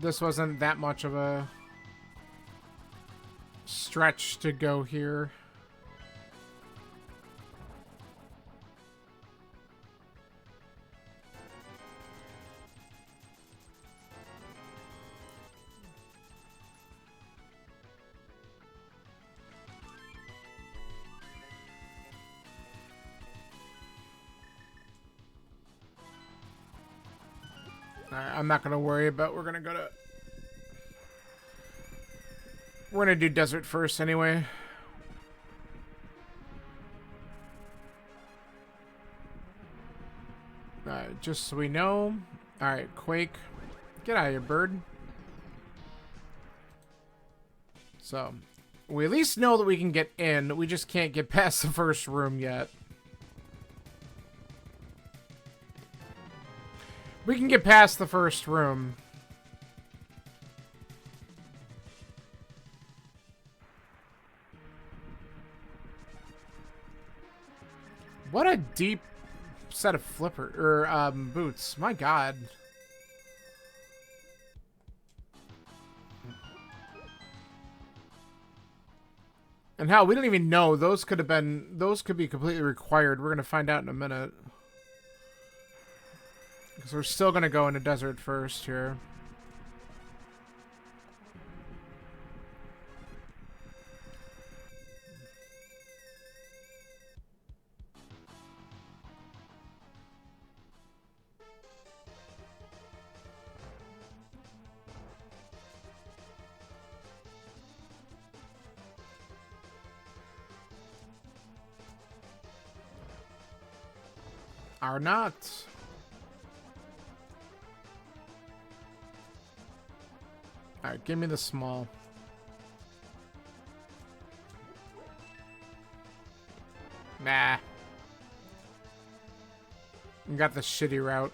this wasn't that much of a stretch to go here. I'm not gonna worry about. We're gonna do desert first anyway. Alright, just so we know. Alright, Quake. Get out of here, bird. So, we at least know that we can get in. We just can't get past the first room yet. We can get past the first room. What a deep set of boots. My God. And how we don't even know. Those could be completely required. We're gonna find out in a minute. Because we're still gonna go into desert first here. Are not. Alright, give me the small. Nah. You got the shitty route.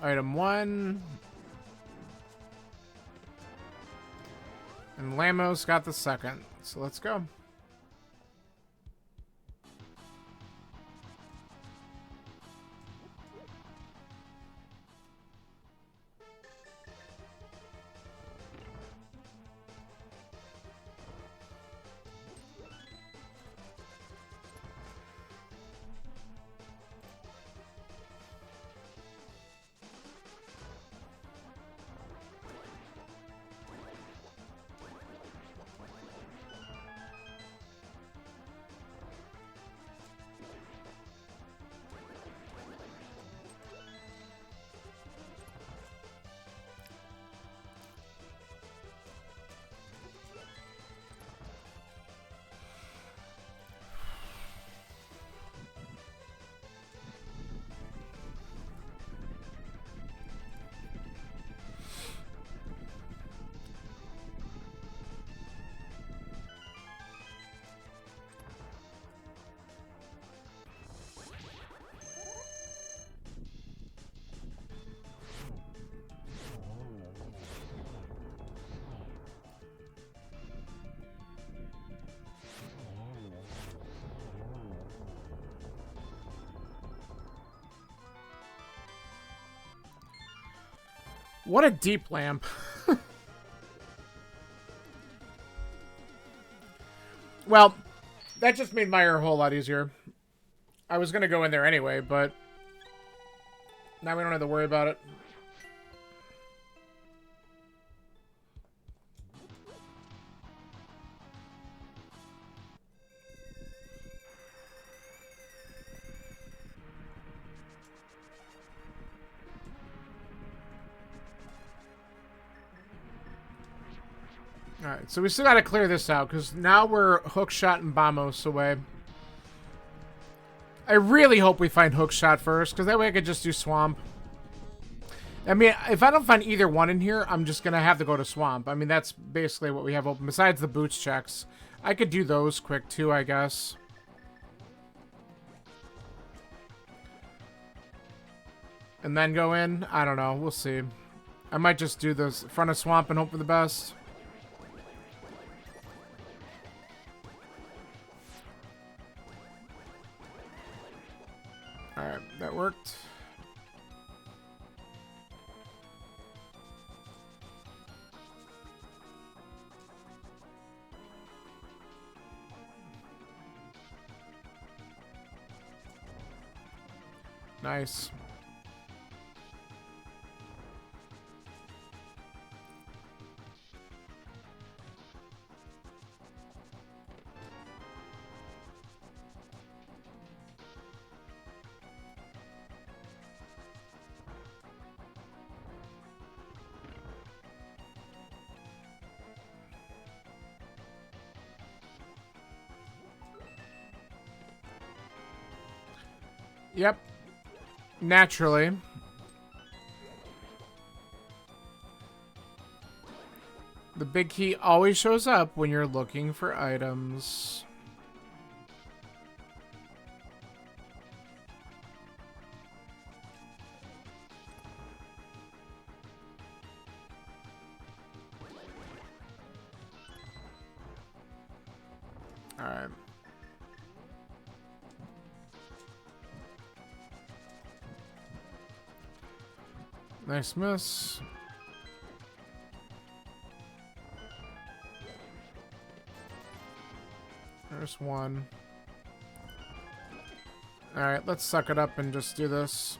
item 1. And Lamos got the second. So let's go. What a deep lamp. Well, that just made my air a whole lot easier. I was going to go in there anyway, but now we don't have to worry about it. Alright, so we still gotta clear this out, because now we're Hookshot and Bamos away. I really hope we find Hookshot first, because that way I could just do Swamp. I mean, if I don't find either one in here, I'm just gonna have to go to Swamp. I mean, that's basically what we have open, besides the boots checks. I could do those quick, too, I guess. And then go in? I don't know, we'll see. I might just do the front of Swamp and hope for the best. Alright, that worked. Nice. Yep. Naturally. The big key always shows up when you're looking for items. All right. Nice miss. There's one. Alright, let's suck it up and just do this.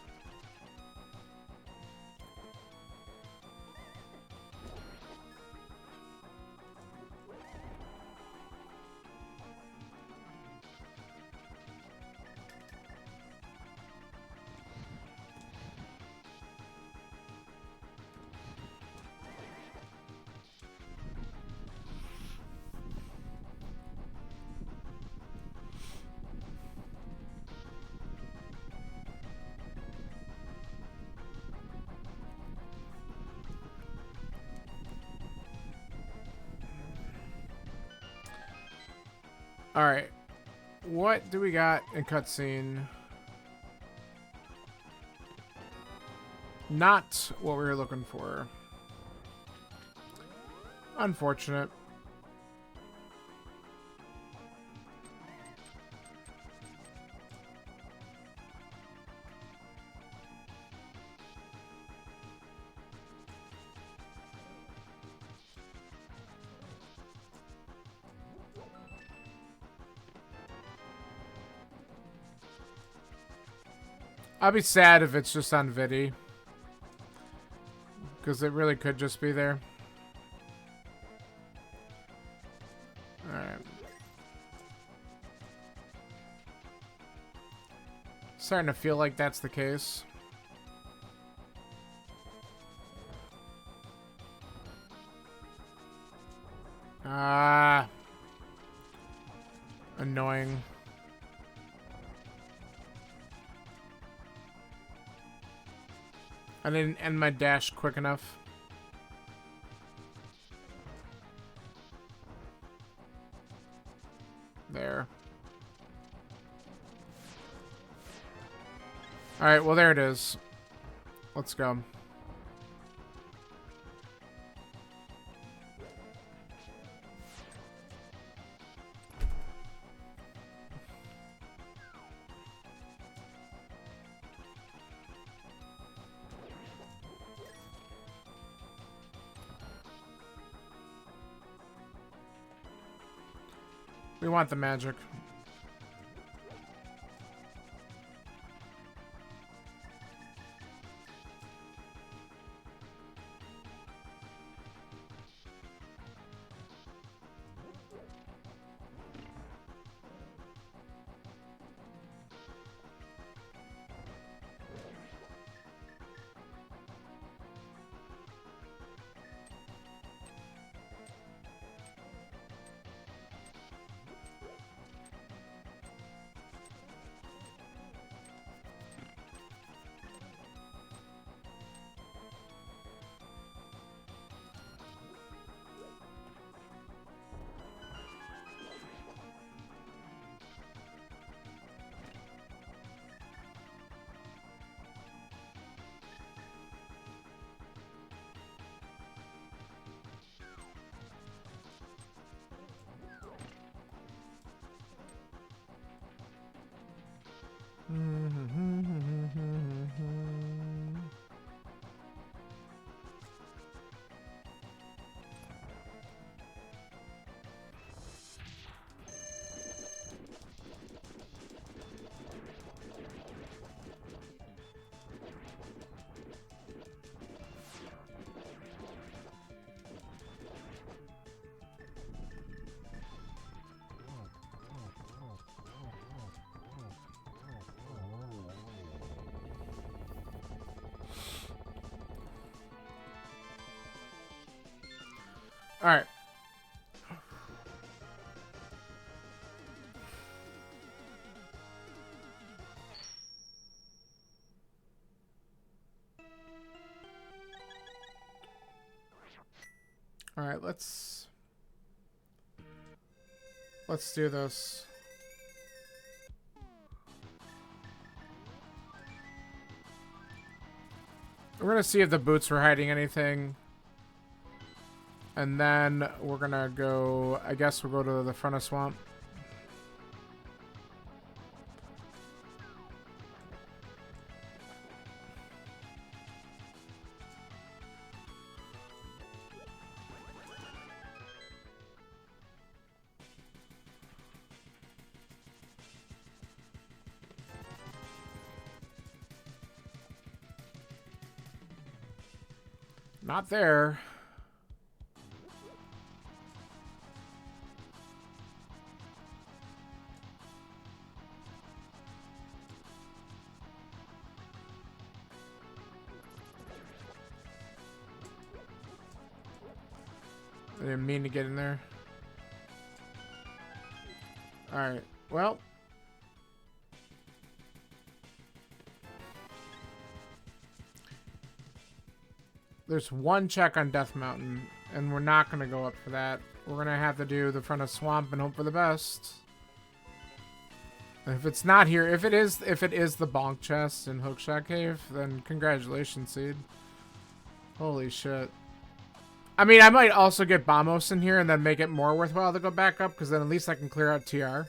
Alright. What do we got in cutscene? Not what we were looking for. Unfortunate. I'll be sad if it's just on Vidi. Because it really could just be there. Alright. Starting to feel like that's the case. Annoying. I didn't end my dash quick enough. There. Alright, well there it is. Let's go. We want the magic. All right. All right, let's do this. We're gonna see if the boots were hiding anything. And then we're gonna go, I guess we'll go to the front of swamp. Not there. I didn't mean to get in there. Alright, well. There's one check on Death Mountain, and we're not going to go up for that. We're going to have to do the front of Swamp and hope for the best. If it's not here, if it is the bonk chest in Hookshot Cave, then congratulations, Seed. Holy shit. I mean, I might also get Bombos in here and then make it more worthwhile to go back up, because then at least I can clear out TR.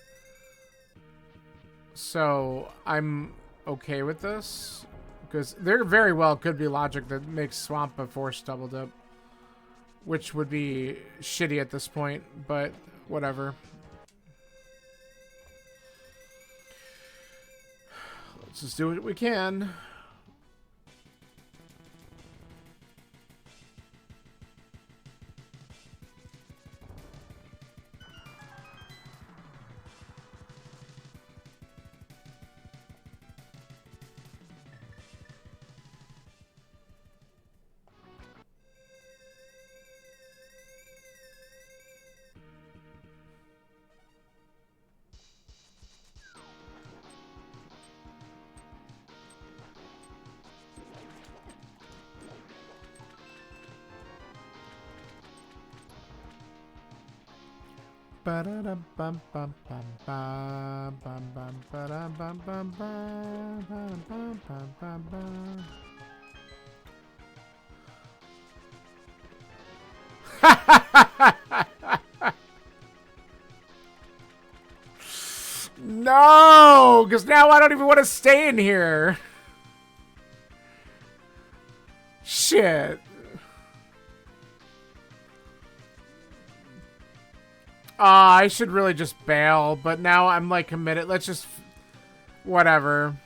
So, I'm okay with this. Because there very well could be logic that makes Swamp a force double dip. Which would be shitty at this point, but whatever. Let's just do what we can. No, because now I don't even want to stay in here. Shit. I should really just bail, but now I'm like committed. Let's just... Whatever.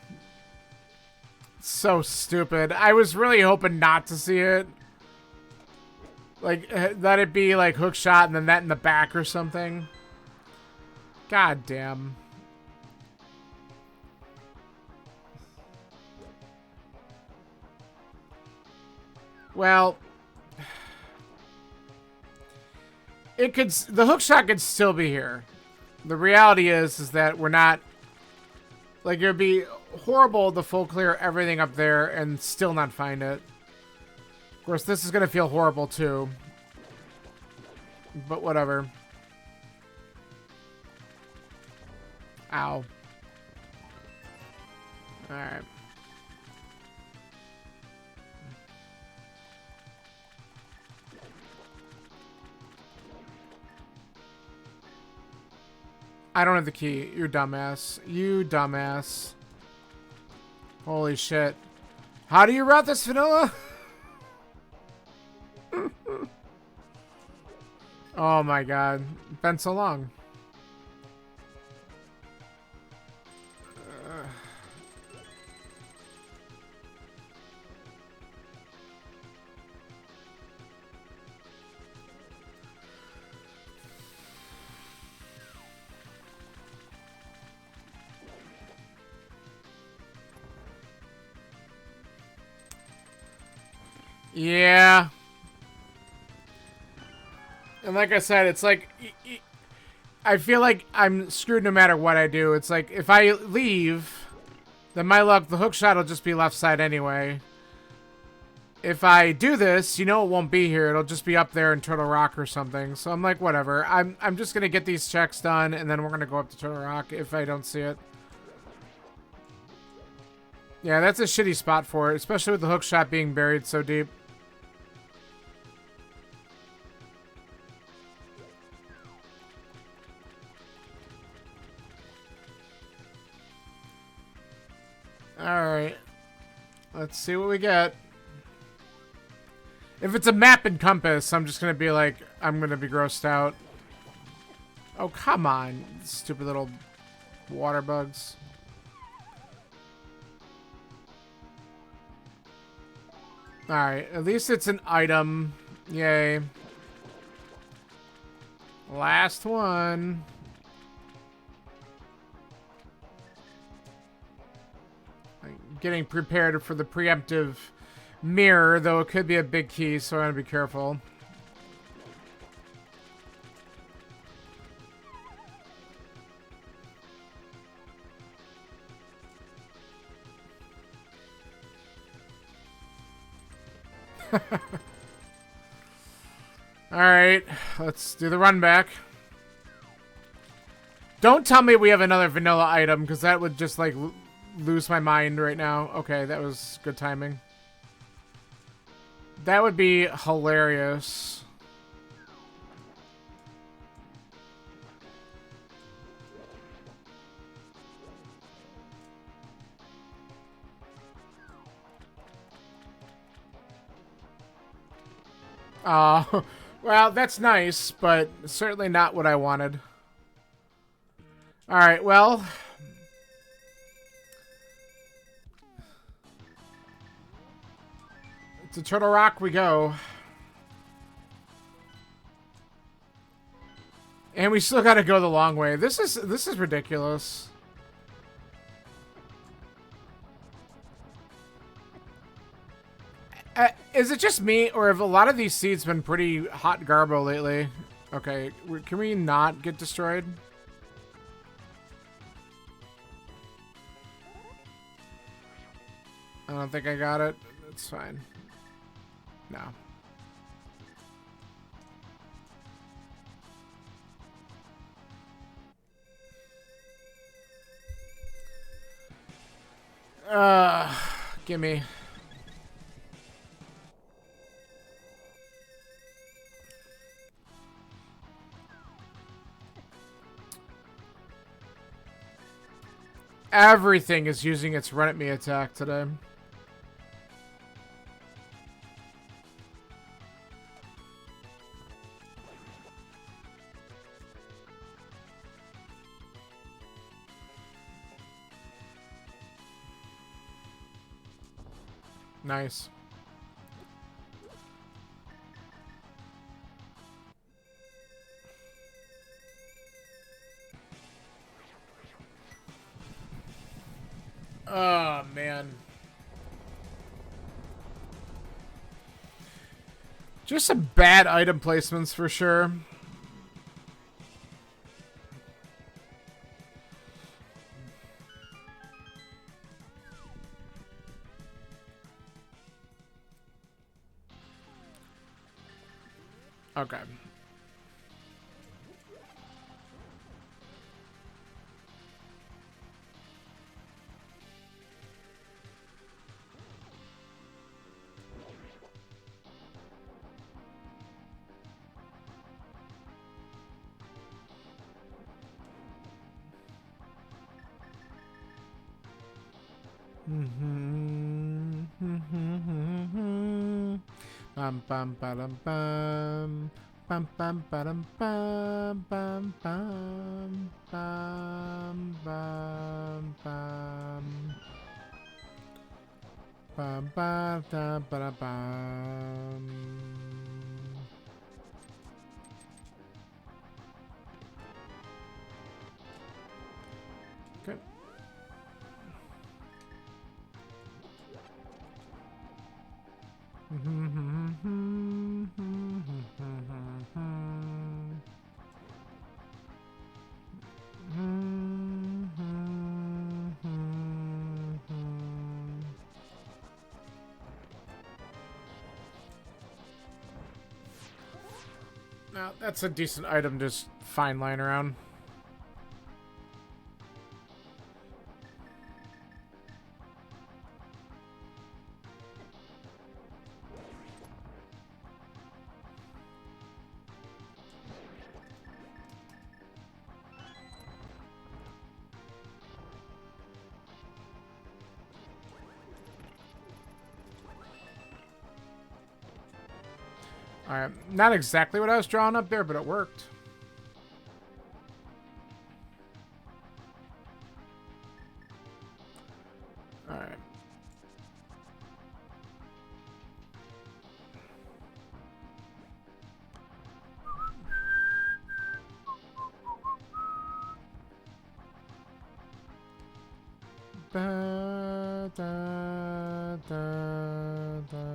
So stupid. I was really hoping not to see it. Like, let it be like hook shot and then that in the back or something. God damn. Well... It could, the hook shot could still be here. The reality is that we're not, like, it would be horrible to full clear everything up there and still not find it. Of course, this is going to feel horrible too. But whatever. Ow. Alright. I don't have the key. You dumbass. You dumbass. Holy shit. How do you route this, vanilla? Oh my god. Been so long. Yeah. And like I said, it's like... I feel like I'm screwed no matter what I do. It's like, if I leave, then my luck, the hook shot will just be left side anyway. If I do this, you know it won't be here. It'll just be up there in Turtle Rock or something. So I'm like, whatever. I'm just going to get these checks done, and then we're going to go up to Turtle Rock if I don't see it. Yeah, that's a shitty spot for it, especially with the hook shot being buried so deep. Alright. Let's see what we get. If it's a map and compass, I'm just gonna be like, I'm gonna be grossed out. Oh, come on, stupid little water bugs. Alright, at least it's an item. Yay. Last one. Getting prepared for the preemptive mirror, though it could be a big key, so I gotta be careful. Alright, let's do the run back. Don't tell me we have another vanilla item, because that would just, like, lose my mind right now. Okay, that was good timing. That would be hilarious. Well, that's nice, but certainly not what I wanted. Alright, well... to Turtle Rock we go. And we still gotta go the long way. This is ridiculous. Is it just me, or have a lot of these seeds been pretty hot garbo lately? Okay, can we not get destroyed? I don't think I got it. It's fine. No. Gimme. Everything is using its run at me attack today. Nice. Oh, man. Just some bad item placements for sure. Okay. Bum bum ba-dum bum bum bum ba-dum bum bum bum bum bum bum bum bum da ba bum. Good. Now, that's a decent item to just find lying around. Alright, not exactly what I was drawing up there, but it worked. Alright. Da, da, da, da.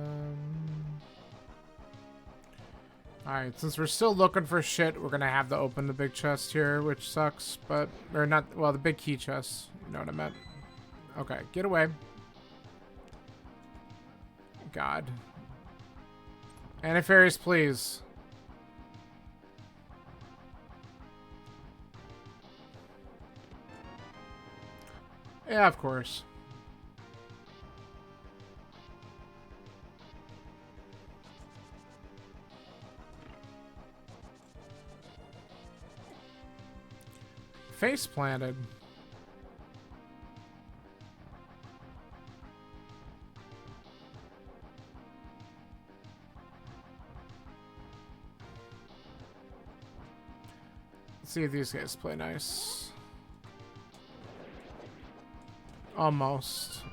Alright, since we're still looking for shit, we're gonna have to open the big chest here, which sucks, but... Or not, well, the big key chest. You know what I meant. Okay, get away. God. Antifairies, please. Yeah, of course. Face planted. Let's see if these guys play nice. Almost.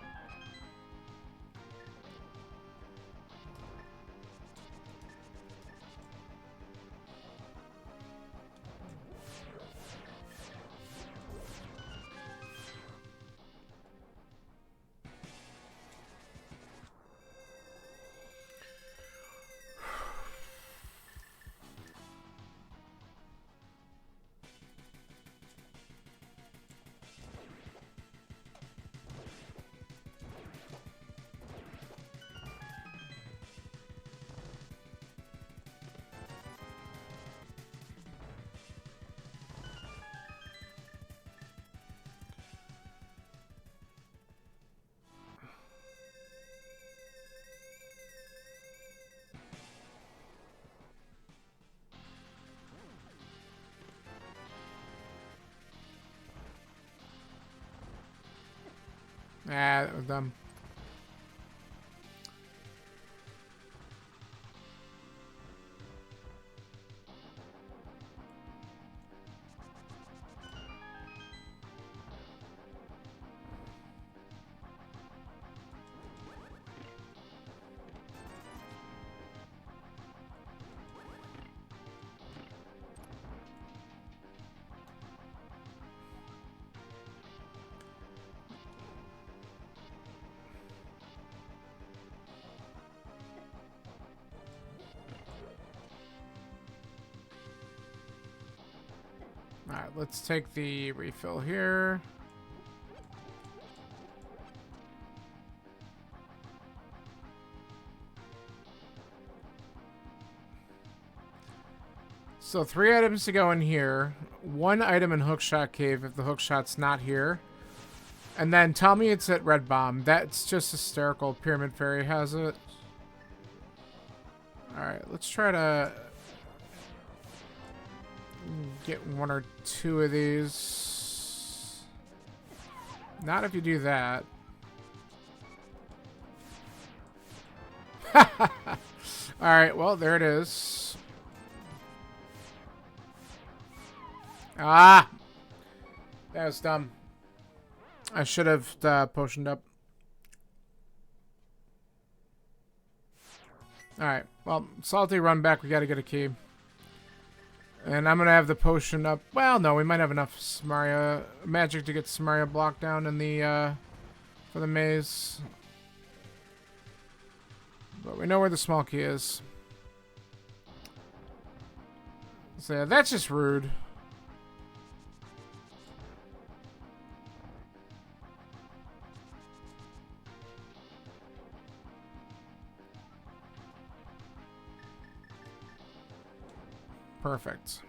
Ah, that was dumb. Alright, let's take the refill here. So 3 items to go in here. 1 item in Hookshot Cave if the hookshot's not here. And then tell me it's at Red Bomb. That's just hysterical. Pyramid Fairy has it. Alright, let's try to get 1 or 2 of these. Not if you do that. Alright, well, there it is. Ah! That was dumb. I should have potioned up. Alright, well, Salty, run back. We gotta get a key. And I'm gonna have the potion up. Well, no, we might have enough Samaria magic to get Samaria blocked down in the for the maze. But we know where the small key is. So yeah, that's just rude. Perfect.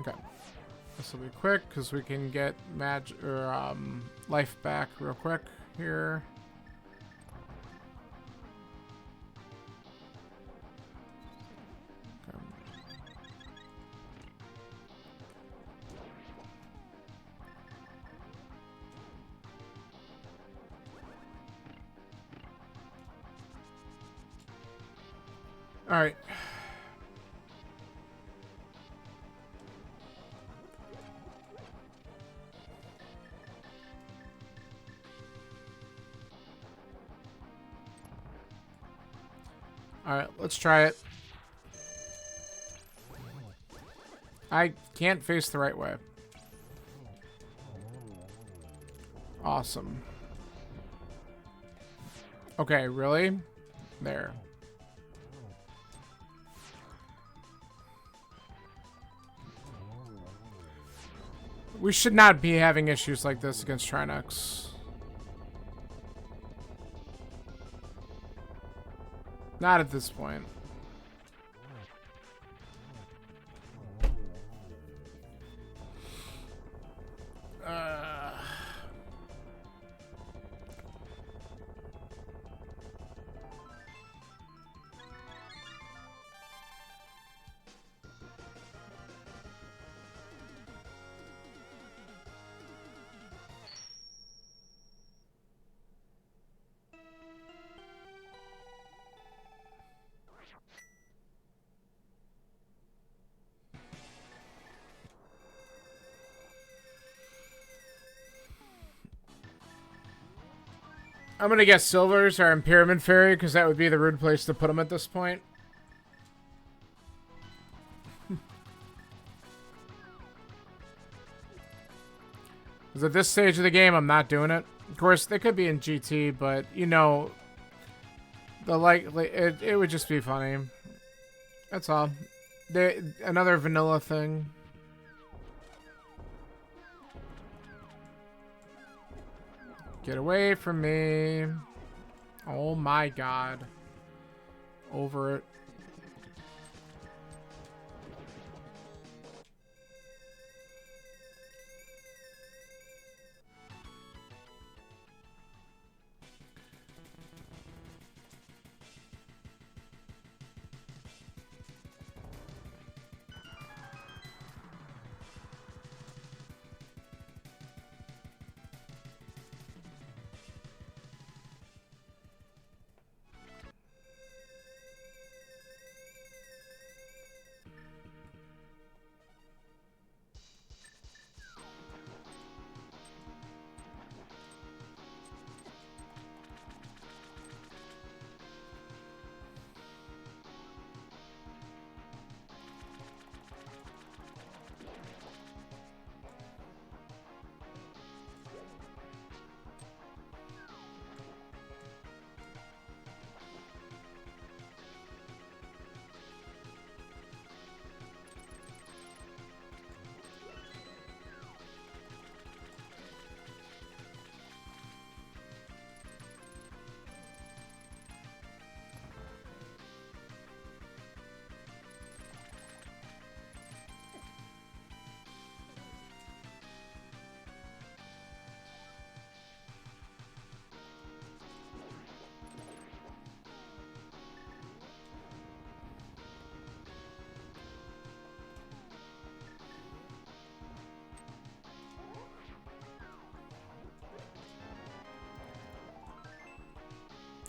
Okay. This will be quick because we can get life back real quick here. Okay. All right. Alright, let's try it. I can't face the right way. Awesome. Okay, really? There. We should not be having issues like this against Trinux. Not at this point. I'm gonna guess silvers are in Pyramid Fairy because that would be the rude place to put them at this point. Because at this stage of the game, I'm not doing it. Of course, they could be in GT, but you know, it would just be funny. That's all. Another vanilla thing. Get away from me. Oh my god. Over it.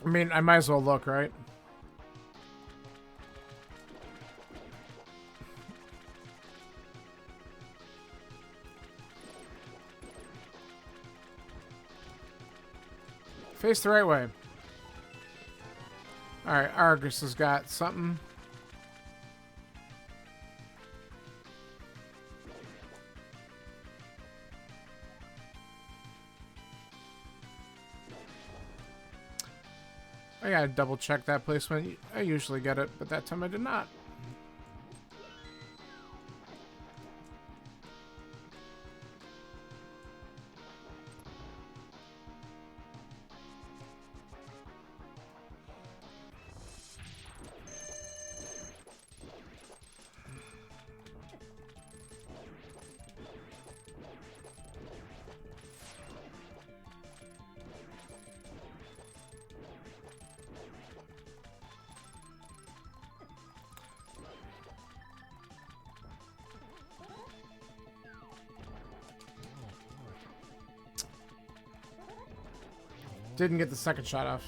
I mean, I might as well look, right? Face the right way. Alright, Argus has got something. I gotta double check that placement. I usually get it, but that time I did not. Didn't get the second shot off.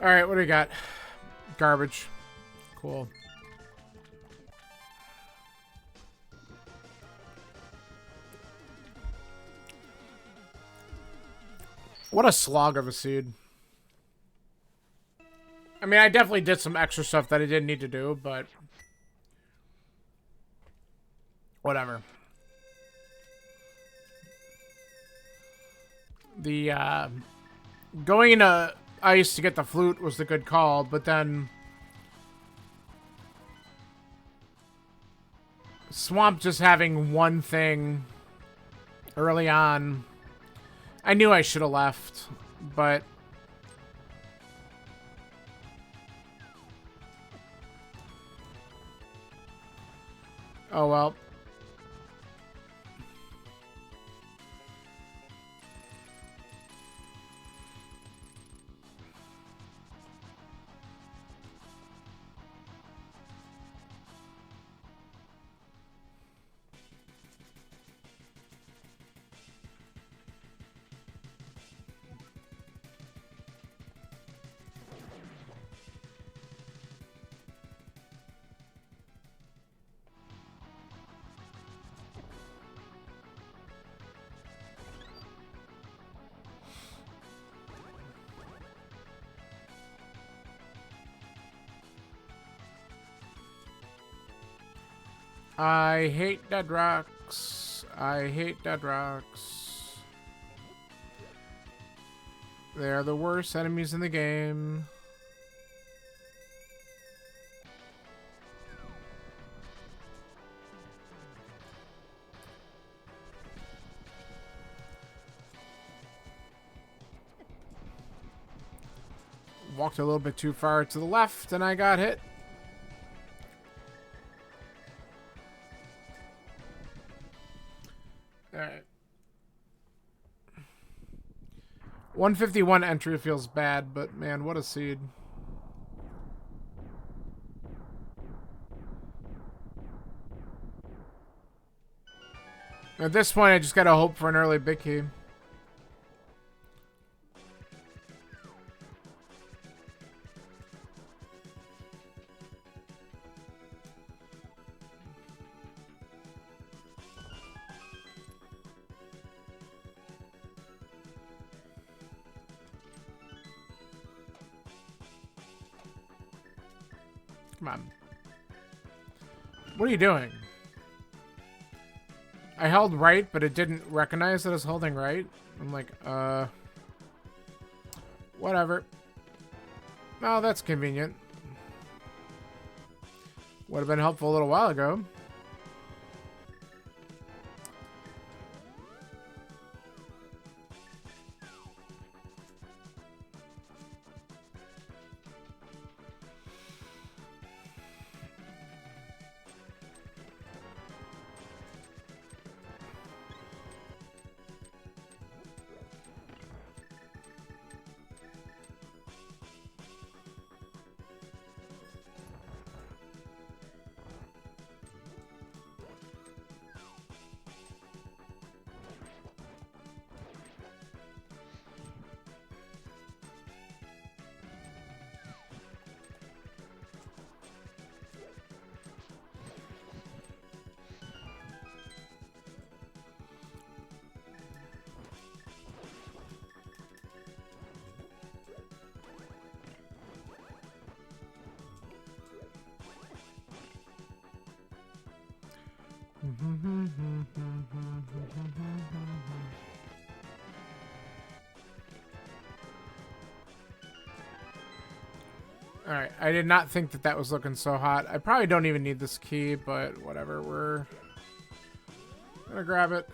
Alright, what do we got? Garbage. Cool. What a slog of a seed. I mean, I definitely did some extra stuff that I didn't need to do, but whatever. The going into ice to get the flute was the good call, but then Swamp just having one thing early on, I knew I should have left, but oh well. I hate dead rocks. I hate dead rocks. They are the worst enemies in the game. Walked a little bit too far to the left and I got hit. Alright. 151 entry feels bad, but man, what a seed. At this point, I just gotta hope for an early big key. Come on. What are you doing? I held right, but it didn't recognize that I was holding right. I'm like, whatever. Oh, that's convenient. Would have been helpful a little while ago. Alright, I did not think that that was looking so hot. I probably don't even need this key, but whatever, we're gonna grab it.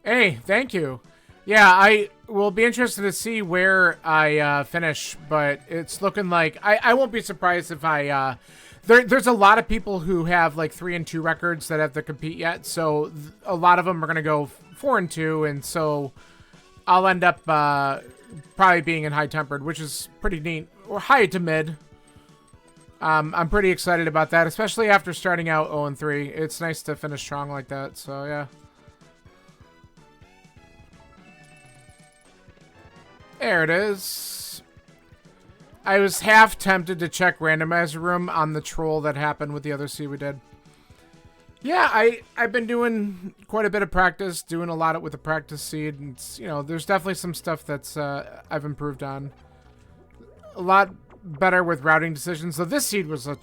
Hey, thank you. Yeah, I will be interested to see where I finish, but it's looking like I won't be surprised if I there's a lot of people who have like 3 and 2 records that have to compete yet, so a lot of them are gonna go 4 and 2, and so I'll end up probably being in high tempered, which is pretty neat. Or high to mid. I'm pretty excited about that, especially after starting out 0-3. It's nice to finish strong like that, so yeah. There it is. I was half tempted to check randomizer room on the troll that happened with the other seed we did. Yeah, I've been doing quite a bit of practice, doing a lot with the practice seed, and it's, you know, there's definitely some stuff that's I've improved on. A lot better with routing decisions. So this seed was a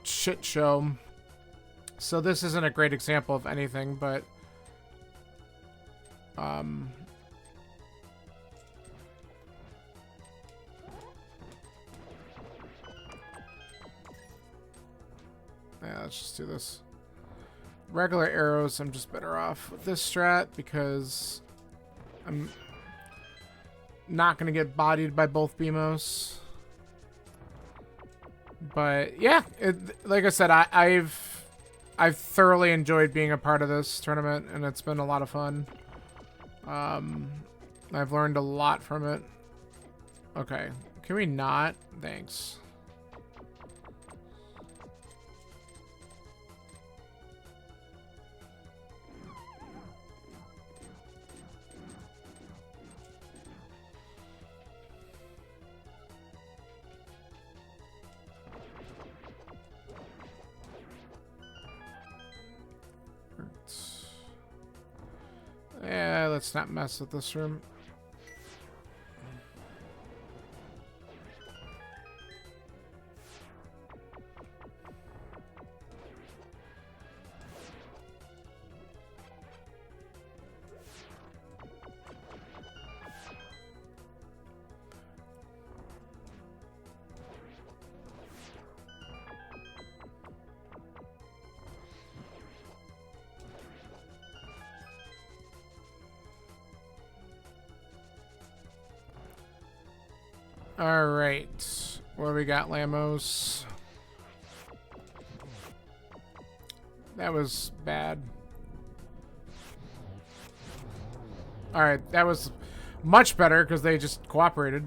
shit show. So this isn't a great example of anything, but yeah, let's just do this. Regular arrows, I'm just better off with this strat because I'm not going to get bodied by both BMOs. But yeah, like I said, I've thoroughly enjoyed being a part of this tournament, and it's been a lot of fun. I've learned a lot from it. Okay, can we not? Thanks. Yeah, let's not mess with this room. Alright. What do we got, Lamos? That was bad. Alright, that was much better because they just cooperated.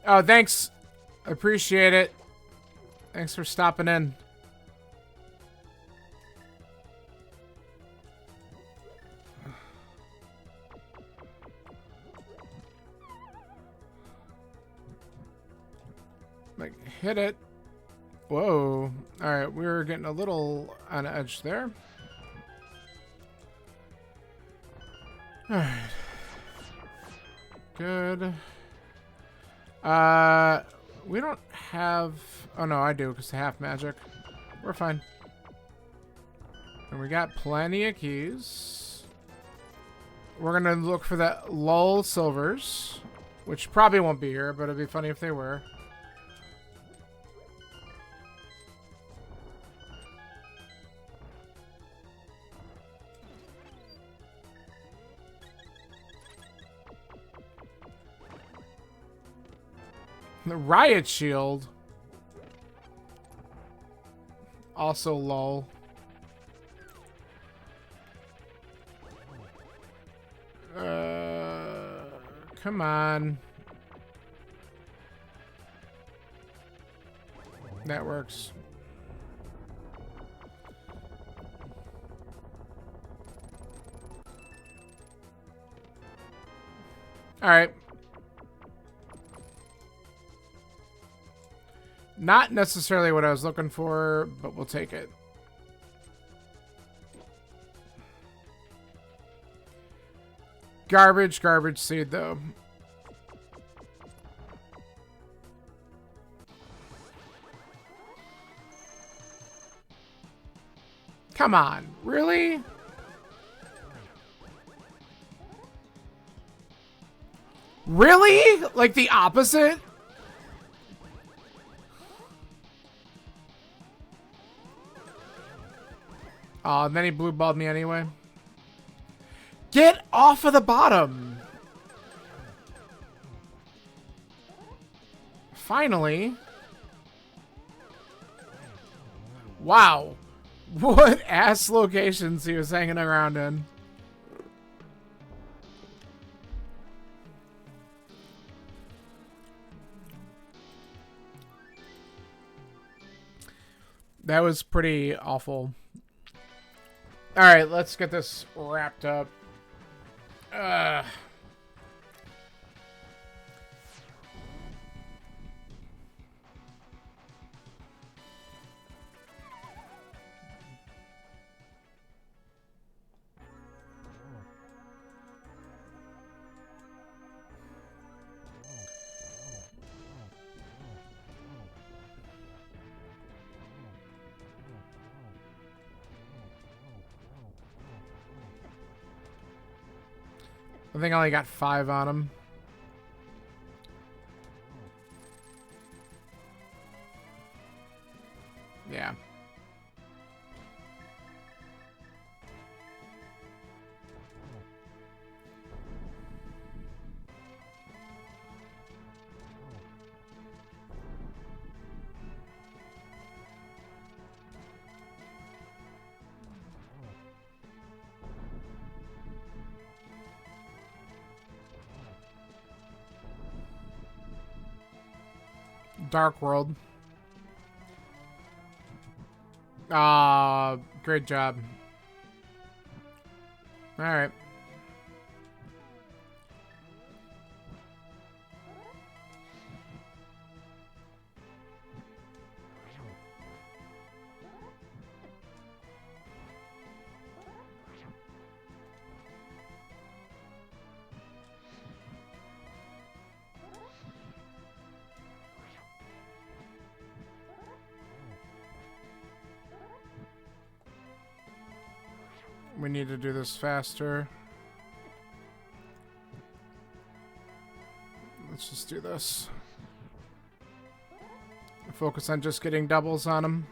Oh, thanks. Appreciate it. Thanks for stopping in. Like, hit it. Whoa. Alright, we were getting a little on edge there. Alright. Good. We don't have... Oh, no, I do, because the half magic. We're fine. And we got plenty of keys. We're going to look for the lull silvers, which probably won't be here, but it'd be funny if they were. The riot shield. Also lull. Come on. That works. All right. Not necessarily what I was looking for, but we'll take it. Garbage seed, though. Come on, really? Really? Like the opposite? Oh, and then he blue balled me anyway. Get off of the bottom! Finally. Wow. What ass locations he was hanging around in. That was pretty awful. Alright, let's get this wrapped up. I think I only got 5 on him. Yeah. Dark World. Great job. Alright. We need to do this faster. Let's just do this. Focus on just getting doubles on him.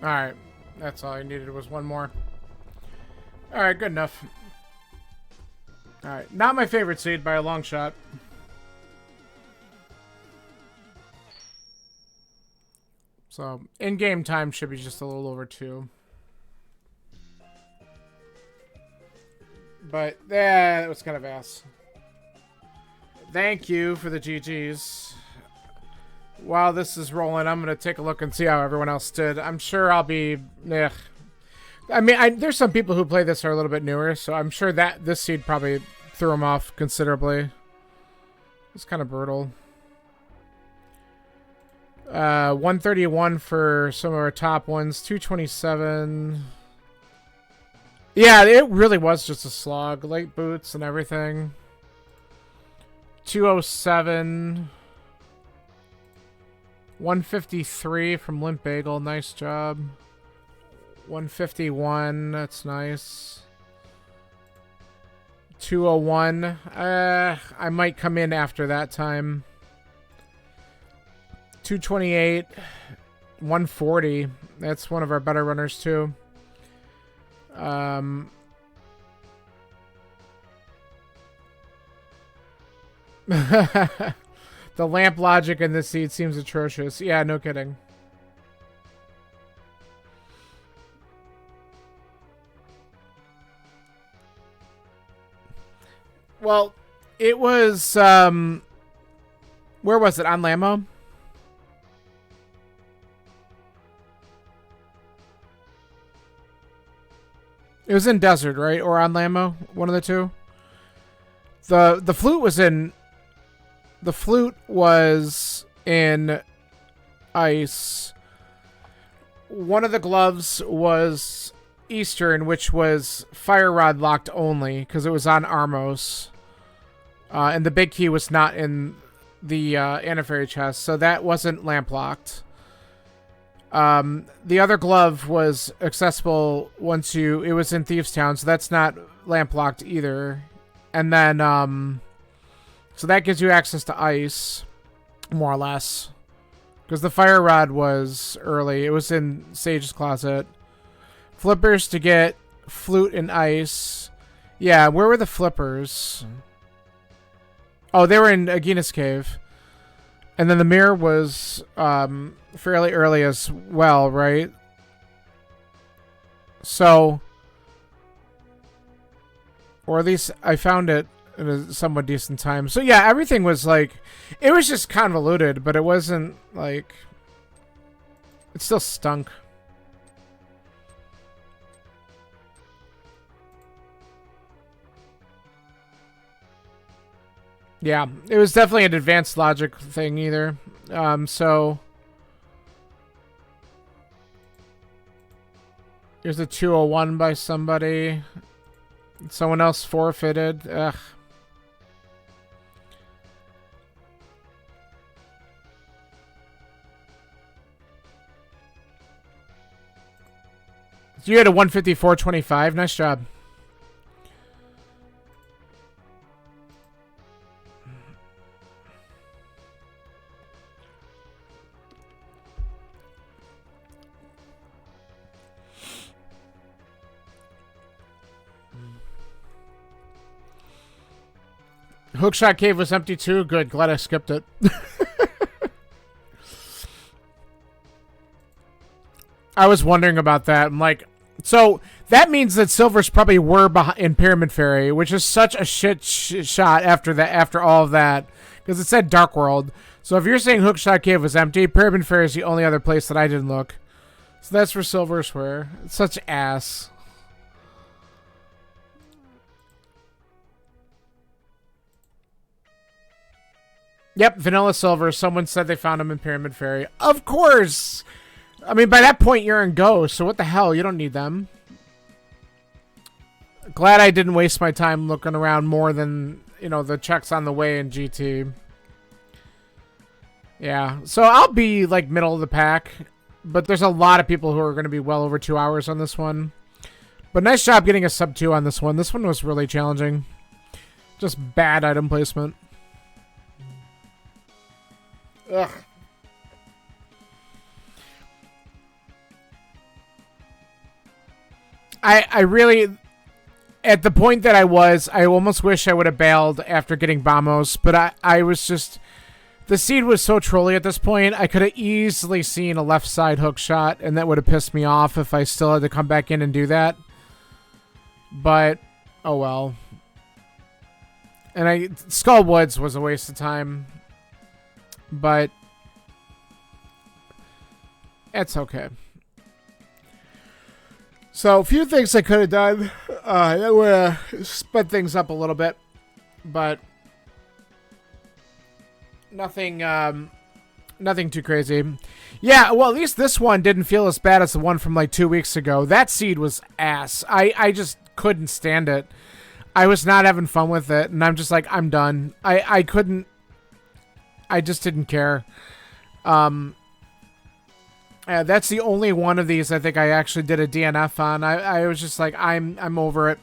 Alright, that's all I needed was one more. Alright, good enough. Alright, not my favorite seed by a long shot. So, in-game time should be just a little over 2. But, yeah, that was kind of ass. Thank you for the GGs. While this is rolling, I'm going to take a look and see how everyone else did. I'm sure I'll be... Ugh. I mean, there's some people who play this are a little bit newer, so I'm sure that this seed probably threw them off considerably. It's kind of brutal. 131 for some of our top ones. 227. Yeah, it really was just a slog. Late boots and everything. 207. 153 from Limp Bagel. Nice job. 151. That's nice. 201. I might come in after that time. 228. 140. That's one of our better runners too. The lamp logic in this seed seems atrocious. Yeah, no kidding. Well, it was, where was it? On Lammo? It was in Desert, right? Or on Lammo? One of the two? The flute was in... The flute was in Ice. One of the gloves was Eastern, which was Fire Rod locked only, because it was on Armos. And the big key was not in the Anniversary chest, so that wasn't lamp locked. The other glove was accessible once you... It was in Thieves Town, so that's not lamp locked either. And then, so that gives you access to Ice, more or less. Because the Fire Rod was early. It was in Sage's Closet. Flippers to get Flute and Ice. Yeah, where were the flippers? Oh, they were in Agina's Cave. And then the mirror was fairly early as well, right? So... Or at least I found it in a somewhat decent time. So yeah, everything was like... It was just convoluted, but it wasn't like... It still stunk. Yeah, it was definitely an advanced logic thing either. So... Here's a 201 by somebody. Someone else forfeited. Ugh. You had a 154.25. Nice job. Hookshot Cave was empty too. Good. Glad I skipped it. I was wondering about that. I'm like, so that means that silvers probably were in Pyramid Fairy, which is such a shit shot after that. After all of that, because it said Dark World. So if you're saying Hookshot Cave was empty, Pyramid Fairy is the only other place that I didn't look. So that's where silvers were. It's such ass. Yep, Vanilla Silver. Someone said they found him in Pyramid Fairy. Of course! I mean, by that point, you're in Go, so what the hell? You don't need them. Glad I didn't waste my time looking around more than, you know, the checks on the way in GT. Yeah, so I'll be, like, middle of the pack. But there's a lot of people who are going to be well over 2 hours on this one. But nice job getting a sub 2 on this one. This one was really challenging. Just bad item placement. Ugh. I really, at the point that I almost wish I would have bailed after getting Bamos, but I was just, the seed was so trolly at this point, I could have easily seen a left side hook shot, and that would have pissed me off if I still had to come back in and do that. But, oh well. And Skull Woods was a waste of time. But it's okay. So a few things I could have done that would have sped things up a little bit, but nothing too crazy. Yeah, well, at least this one didn't feel as bad as the one from like 2 weeks ago. That seed was ass. I just couldn't stand it. I was not having fun with it, and I'm just like, I'm done. I couldn't. I just didn't care. That's the only one of these I think I actually did a DNF on. I was just like, I'm over it.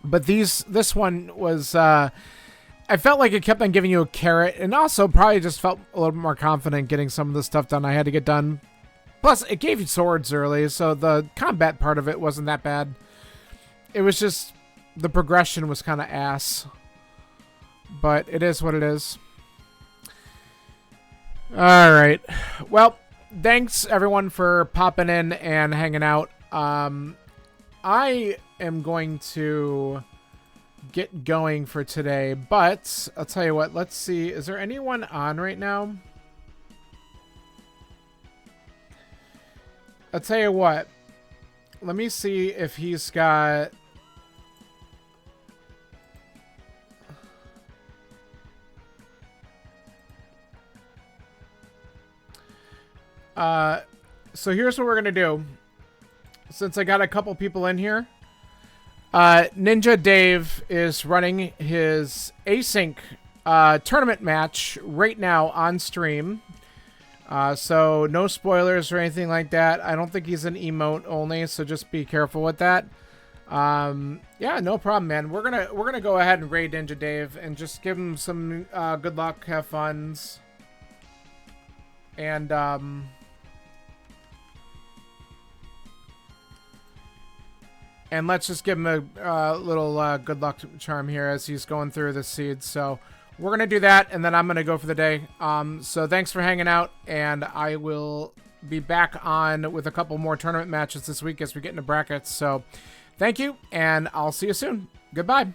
But this one was, I felt like it kept on giving you a carrot, and also probably just felt a little bit more confident getting some of the stuff done I had to get done. Plus, it gave you swords early, so the combat part of it wasn't that bad. It was just, the progression was kind of ass. but it is what it is. All right. Well, thanks everyone for popping in and hanging out. I am going to get going for today, but I'll tell you what, let's see. Is there anyone on right now? I'll tell you what. Let me see if he's got... So here's what we're going to do. Since I got a couple people in here, Ninja Dave is running his async tournament match right now on stream. So no spoilers or anything like that. I don't think he's an emote only, so just be careful with that. Yeah, no problem, man. We're gonna go ahead and raid Ninja Dave and just give him some good luck, have fun, and let's just give him a little good luck charm here as he's going through the seeds. So we're going to do that, and then I'm going to go for the day. So thanks for hanging out, and I will be back on with a couple more tournament matches this week as we get into brackets. So thank you, and I'll see you soon. Goodbye.